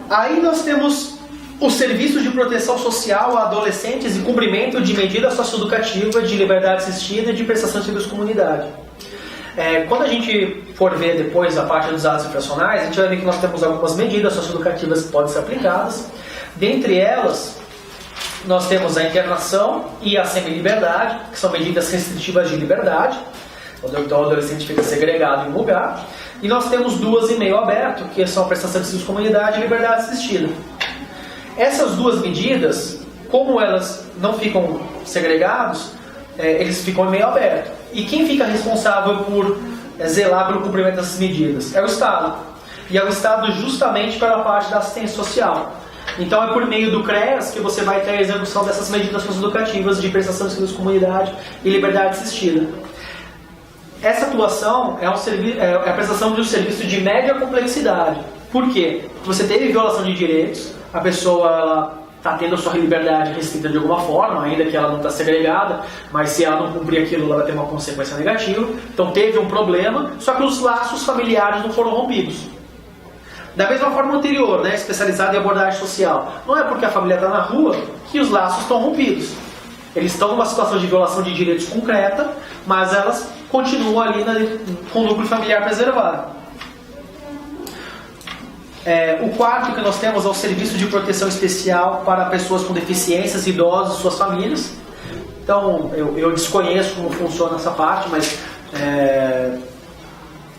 Aí nós temos o serviço de proteção social a adolescentes e cumprimento de medida socioeducativa de liberdade assistida e de prestação de serviço de comunidade. Quando a gente for ver depois a parte dos atos infracionais, a gente vai ver que nós temos algumas medidas socioeducativas que podem ser aplicadas. Dentre elas, nós temos a internação e a semi-liberdade, que são medidas restritivas de liberdade. Então o adolescente fica segregado em um lugar. E nós temos duas em meio aberto, que são a prestação de serviço de comunidade e liberdade assistida. Essas duas medidas, como elas não ficam segregados, eles ficam em meio aberto. E quem fica responsável por zelar pelo cumprimento dessas medidas? É o Estado. E é o Estado justamente pela parte da assistência social. Então é por meio do CREAS que você vai ter a execução dessas medidas socioeducativas de prestação de serviço de comunidade e liberdade assistida. essa atuação é a prestação de um serviço de média complexidade. Por quê? Porque você teve violação de direitos, a pessoa está tendo a sua liberdade restrita de alguma forma, ainda que ela não está segregada, mas se ela não cumprir aquilo, ela vai ter uma consequência negativa. Então teve um problema, só que os laços familiares não foram rompidos. Da mesma forma anterior, né, especializada em abordagem social. Não é porque a família está na rua que os laços estão rompidos. Eles estão numa situação de violação de direitos concreta, mas elas continuam ali com o núcleo familiar preservado. O quarto que nós temos é o serviço de proteção especial para pessoas com deficiências, idosos e suas famílias. Então, eu desconheço como funciona essa parte,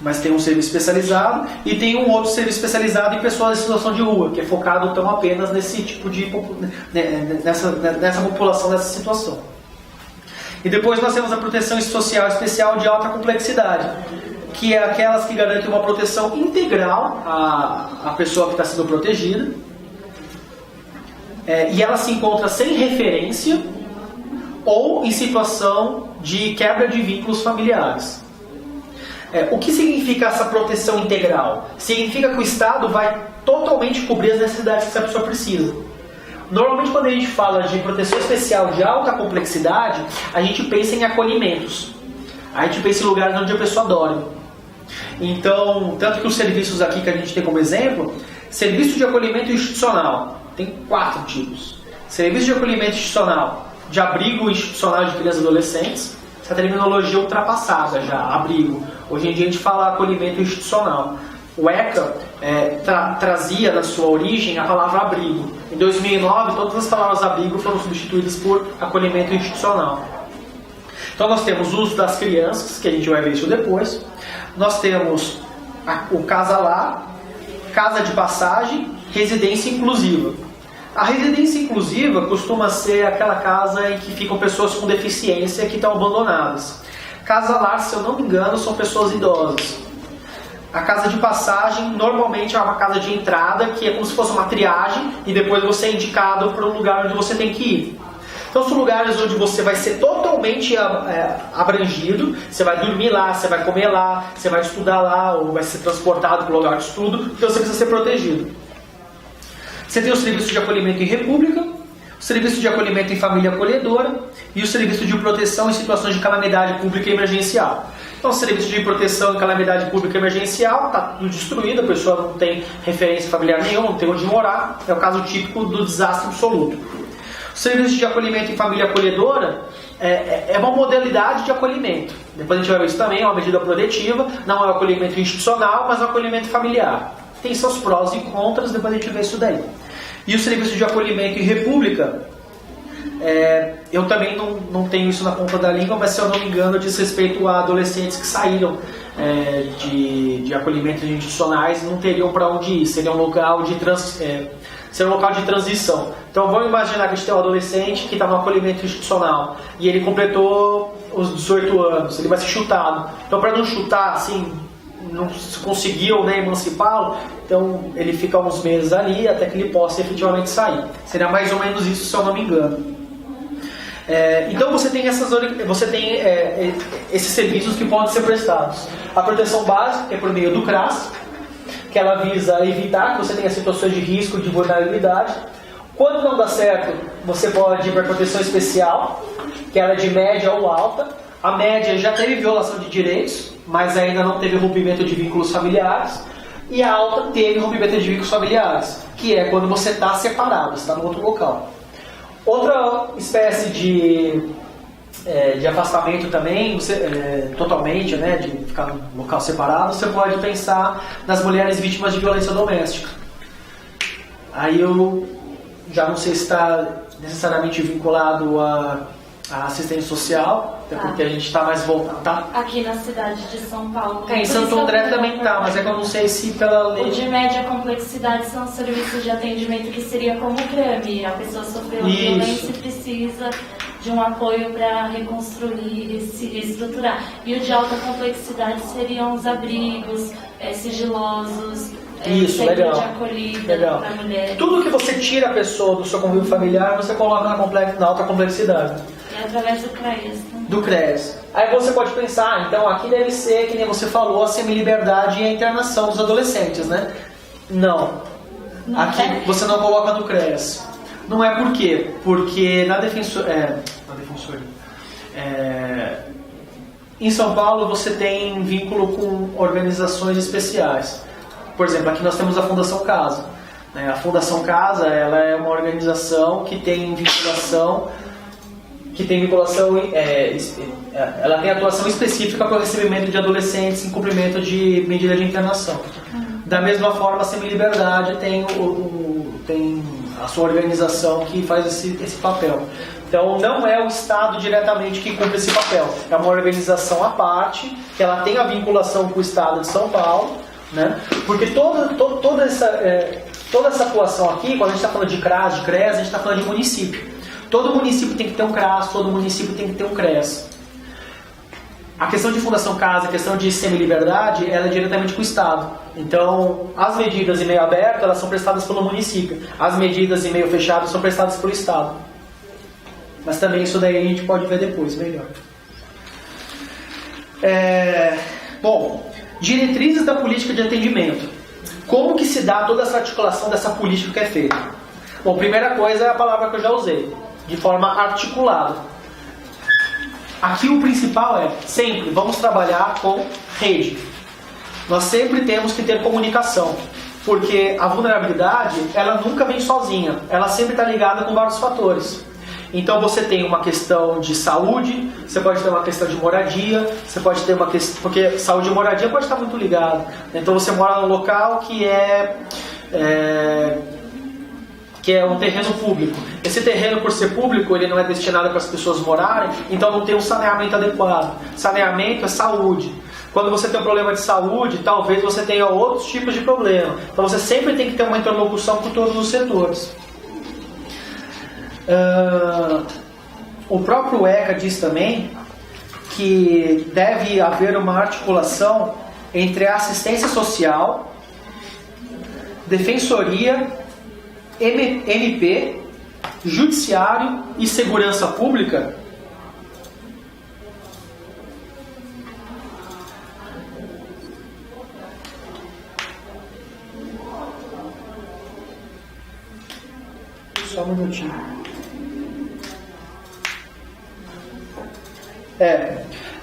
mas tem um serviço especializado e tem um outro serviço especializado em pessoas em situação de rua, que é focado então apenas nesse tipo de nessa população, nessa situação. E depois nós temos a proteção social especial de alta complexidade, que é aquelas que garantem uma proteção integral à pessoa que está sendo protegida, e ela se encontra sem referência ou em situação de quebra de vínculos familiares. O que significa essa proteção integral? Significa que o Estado vai totalmente cobrir as necessidades que essa pessoa precisa. Normalmente, quando a gente fala de proteção especial de alta complexidade, a gente pensa em acolhimentos. A gente pensa em lugares onde a pessoa dorme. Então, tanto que os serviços aqui que a gente tem como exemplo, serviço de acolhimento institucional, tem 4 tipos. Serviço de acolhimento institucional, de abrigo institucional de crianças e adolescentes. Essa terminologia ultrapassada já, abrigo. Hoje em dia a gente fala acolhimento institucional. O ECA trazia na sua origem a palavra abrigo. Em 2009, todas as palavras abrigo foram substituídas por acolhimento institucional. Então nós temos o uso das crianças, que a gente vai ver isso depois. Nós temos o casa-lar, casa de passagem, residência inclusiva. A residência inclusiva costuma ser aquela casa em que ficam pessoas com deficiência que estão abandonadas. Casa-lar, se eu não me engano, são pessoas idosas. A casa de passagem normalmente é uma casa de entrada, que é como se fosse uma triagem, e depois você é indicado para um lugar onde você tem que ir. Então são lugares onde você vai ser totalmente abrangido, você vai dormir lá, você vai comer lá, você vai estudar lá, ou vai ser transportado para o lugar de estudo, então você precisa ser protegido. Você tem o serviço de acolhimento em república, o serviço de acolhimento em família acolhedora e o serviço de proteção em situações de calamidade pública e emergencial. Então, o serviço de proteção em calamidade pública e emergencial está tudo destruído, a pessoa não tem referência familiar nenhuma, não tem onde morar, é o caso típico do desastre absoluto. O serviço de acolhimento em família acolhedora é uma modalidade de acolhimento. Depois a gente vai ver isso também, é uma medida protetiva, não é o acolhimento institucional, mas é o acolhimento familiar. Tem seus prós e contras, depois a gente vê isso daí. E o serviço de acolhimento em república, eu também não tenho isso na ponta da língua, mas se eu não me engano diz respeito a adolescentes que saíram de acolhimentos institucionais e não teriam para onde ir, seria um local de transição. Então vamos imaginar que a gente tem um adolescente que está no acolhimento institucional e ele completou os 18 anos, ele vai ser chutado. Então para não chutar assim, não conseguiu, né, emancipá-lo, então ele fica uns meses ali até que ele possa efetivamente sair. Seria mais ou menos isso, se eu não me engano. Então você tem esses serviços que podem ser prestados. A proteção básica, que é por meio do CRAS, que ela visa evitar que você tenha situações de risco, de vulnerabilidade. Quando não dá certo, você pode ir para a proteção especial, que ela é de média ou alta. A média já teve violação de direitos, mas ainda não teve rompimento de vínculos familiares. E a alta teve rompimento de vínculos familiares, que é quando você está separado, está no outro local. Outra espécie de afastamento também, totalmente, né, de ficar no local separado, você pode pensar nas mulheres vítimas de violência doméstica. Aí eu já não sei se está necessariamente vinculado à assistência social, até porque a gente está mais voltado. Tá? Aqui na cidade de São Paulo. Em Santo André também está, mas é que eu não sei se pela lei. O de média complexidade são serviços de atendimento que seria como o CRAMI. A pessoa sofreu violência e precisa de um apoio para reconstruir e se estruturar. E o de alta complexidade seriam os abrigos sigilosos, isso, legal. De acolhida para a mulher. Tudo que você tira a pessoa do seu convívio familiar, você coloca na alta complexidade. E Através do CREAS. Do CREAS. Aí você pode pensar, então aqui deve ser, que nem você falou, a semiliberdade e a internação dos adolescentes, né? Não. Aqui você não coloca no CREAS. Não é por quê? Porque na defensoria... em São Paulo você tem vínculo com organizações especiais. Por exemplo, aqui nós temos a Fundação Casa. A Fundação Casa, ela é uma organização que tem vinculação, ela tem atuação específica para o recebimento de adolescentes em cumprimento de medida de internação. Da mesma forma, a Semiliberdade tem a sua organização que faz esse papel. Então, não é o Estado diretamente que cumpre esse papel. É uma organização à parte, que ela tem a vinculação com o Estado de São Paulo, né? Porque toda essa atuação aqui, quando a gente está falando de CRAS, de CREAS, a gente está falando de município. Todo município tem que ter um CRAS, todo município tem que ter um CREAS. A questão de Fundação Casa, a questão de semiliberdade, ela é diretamente com o Estado. Então, as medidas em meio aberto, elas são prestadas pelo município. As medidas em meio fechado são prestadas pelo Estado. Mas também isso daí a gente pode ver depois, melhor. Bom, diretrizes da política de atendimento. Como que se dá toda essa articulação dessa política que é feita? Bom, primeira coisa é a palavra que eu já usei, de forma articulada. Aqui o principal é, sempre, vamos trabalhar com rede. Nós sempre temos que ter comunicação, porque a vulnerabilidade, ela nunca vem sozinha, ela sempre está ligada com vários fatores. Então você tem uma questão de saúde, você pode ter uma questão de moradia, você pode ter uma questão... Porque saúde e moradia pode estar muito ligado. Então você mora num local que é um terreno público. Esse terreno, por ser público, ele não é destinado para as pessoas morarem, então não tem um saneamento adequado. Saneamento é saúde. Quando você tem um problema de saúde, talvez você tenha outros tipos de problema. Então você sempre tem que ter uma interlocução com todos os setores. O próprio ECA diz também que deve haver uma articulação entre a assistência social, defensoria, MP, judiciário e segurança pública. Só um minutinho.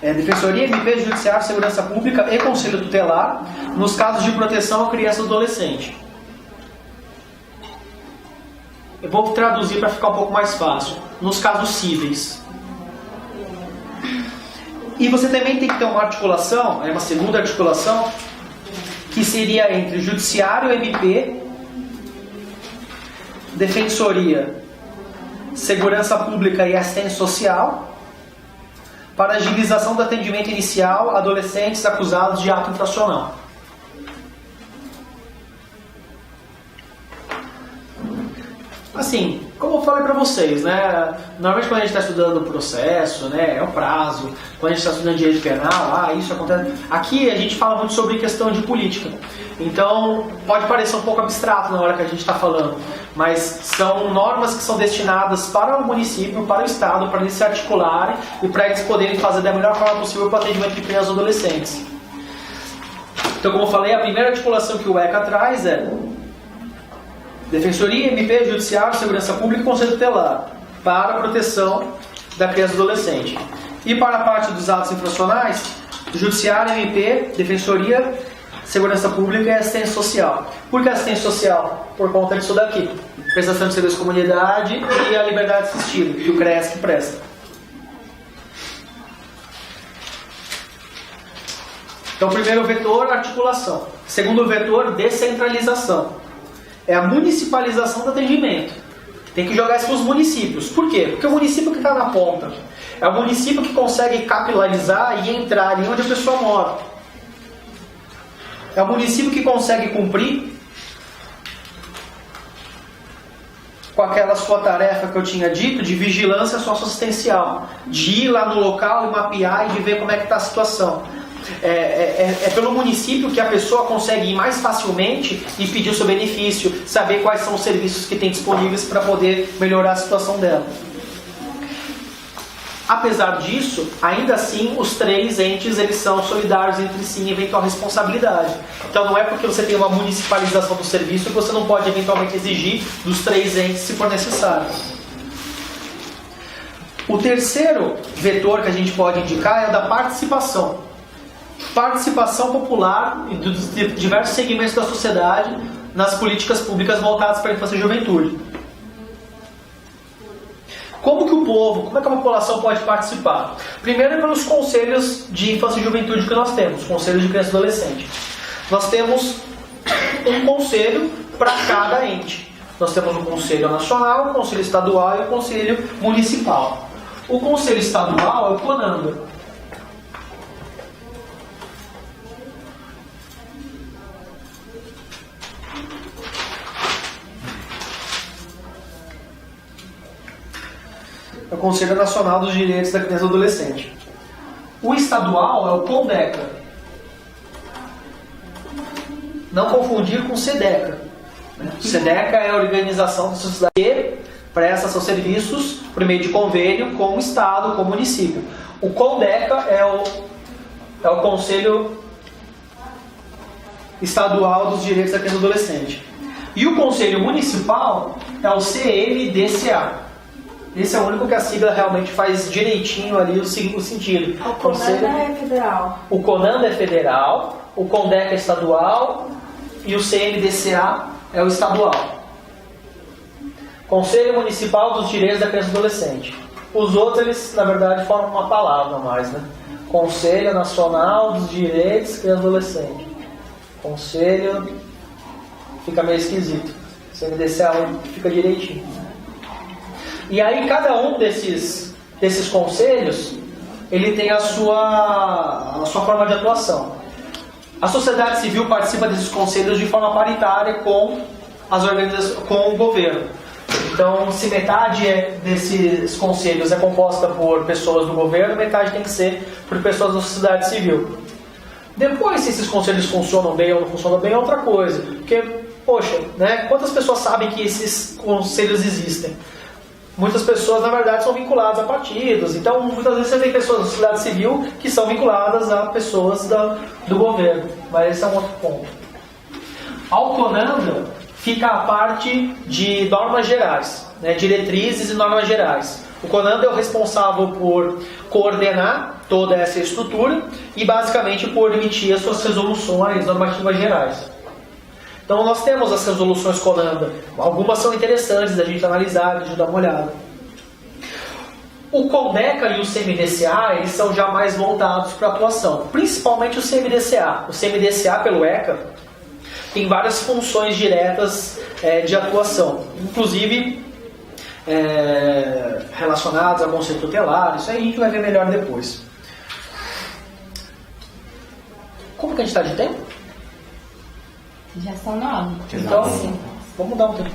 Defensoria, MP, Judiciário, Segurança Pública e Conselho Tutelar nos casos de proteção à criança e adolescente. Eu vou traduzir para ficar um pouco mais fácil. Nos casos cíveis. E você também tem que ter uma articulação, uma segunda articulação, que seria entre Judiciário, MP, Defensoria, Segurança Pública e Assistência Social, para agilização do atendimento inicial a adolescentes acusados de ato infracional. Assim, como eu falei para vocês, né? Normalmente quando a gente está estudando o processo, né, é o prazo. Quando a gente está estudando direito penal, isso acontece. Aqui a gente fala muito sobre questão de política. Então, pode parecer um pouco abstrato na hora que a gente está falando, mas são normas que são destinadas para o município, para o Estado, para eles se articularem e para eles poderem fazer da melhor forma possível para o atendimento de crianças e adolescentes. Então, como eu falei, a primeira articulação que o ECA traz é Defensoria, MP, Judiciário, Segurança Pública e Conselho Tutelar para a proteção da criança e adolescente. E para a parte dos atos infracionais, Judiciário, MP, Defensoria, Segurança Pública e Assistência Social. Por que Assistência Social? Por conta disso daqui. Prestação de serviço à comunidade e a liberdade assistida, que o CREAS que presta. Então, primeiro vetor, articulação. Segundo vetor, descentralização. É a municipalização do atendimento. Tem que jogar isso para os municípios. Por quê? Porque é o município que está na ponta. É o município que consegue capilarizar e entrar ali onde a pessoa mora. É o município que consegue cumprir com aquela sua tarefa que eu tinha dito de vigilância socioassistencial. De ir lá no local e mapear e de ver como é que está a situação. É pelo município que a pessoa consegue ir mais facilmente e pedir o seu benefício, saber quais são os serviços que tem disponíveis para poder melhorar a situação dela. Apesar disso, ainda assim, os três entes eles são solidários entre si em eventual responsabilidade. Então não é porque você tem uma municipalização do serviço que você não pode eventualmente exigir dos três entes se for necessário. O terceiro vetor que a gente pode indicar é o da participação. Participação popular dos diversos segmentos da sociedade nas políticas públicas voltadas para a infância e juventude. Como que o povo, como é que a população pode participar? Primeiro é pelos conselhos de infância e juventude que nós temos, conselhos de criança e adolescente. Nós temos um conselho para cada ente. Nós temos o conselho nacional, o conselho estadual e o conselho municipal. O conselho estadual é o CONANDA. É o Conselho Nacional dos Direitos da Criança e do Adolescente. O estadual é o CONDECA. Não confundir com o SEDECA. O SEDECA é a organização da sociedade que presta seus serviços por meio de convênio com o Estado, com o município. O CONDECA é o Conselho Estadual dos Direitos da Criança e do Adolescente. E o Conselho Municipal é o CMDCA. Esse é o único que a sigla realmente faz direitinho ali o sentido. O CONANDA é federal. O CONANDA é federal, o CONDECA é estadual e o CMDCA é o estadual. Conselho Municipal dos Direitos da Criança e do Adolescente. Os outros, eles, na verdade, formam uma palavra a mais, né? Conselho Nacional dos Direitos da Criança e do Adolescente. Conselho... Fica meio esquisito. CMDCA fica direitinho. E aí cada um desses conselhos, ele tem a sua forma de atuação. A sociedade civil participa desses conselhos de forma paritária com o governo. Então, se metade desses conselhos é composta por pessoas do governo, metade tem que ser por pessoas da sociedade civil. Depois, se esses conselhos funcionam bem ou não funcionam bem, é outra coisa. Porque, poxa, né, quantas pessoas sabem que esses conselhos existem? Muitas pessoas, na verdade, são vinculadas a partidos. Então, muitas vezes você tem pessoas da sociedade civil que são vinculadas a pessoas do governo. Mas esse é um outro ponto. Ao CONANDA fica a parte de normas gerais, né, diretrizes e normas gerais. O CONANDA é o responsável por coordenar toda essa estrutura e, basicamente, por emitir as suas resoluções normativas gerais. Então nós temos as resoluções CONANDA, algumas são interessantes da gente analisar, da gente dar uma olhada. O CONDECA e o CMDCA, eles são já mais voltados para a atuação, principalmente o CMDCA. O CMDCA, pelo ECA, tem várias funções diretas de atuação, inclusive relacionadas ao conceito tutelar, isso aí a gente vai ver melhor depois. Como que a gente está de tempo? Já são 9. Então, vamos dar um tempo.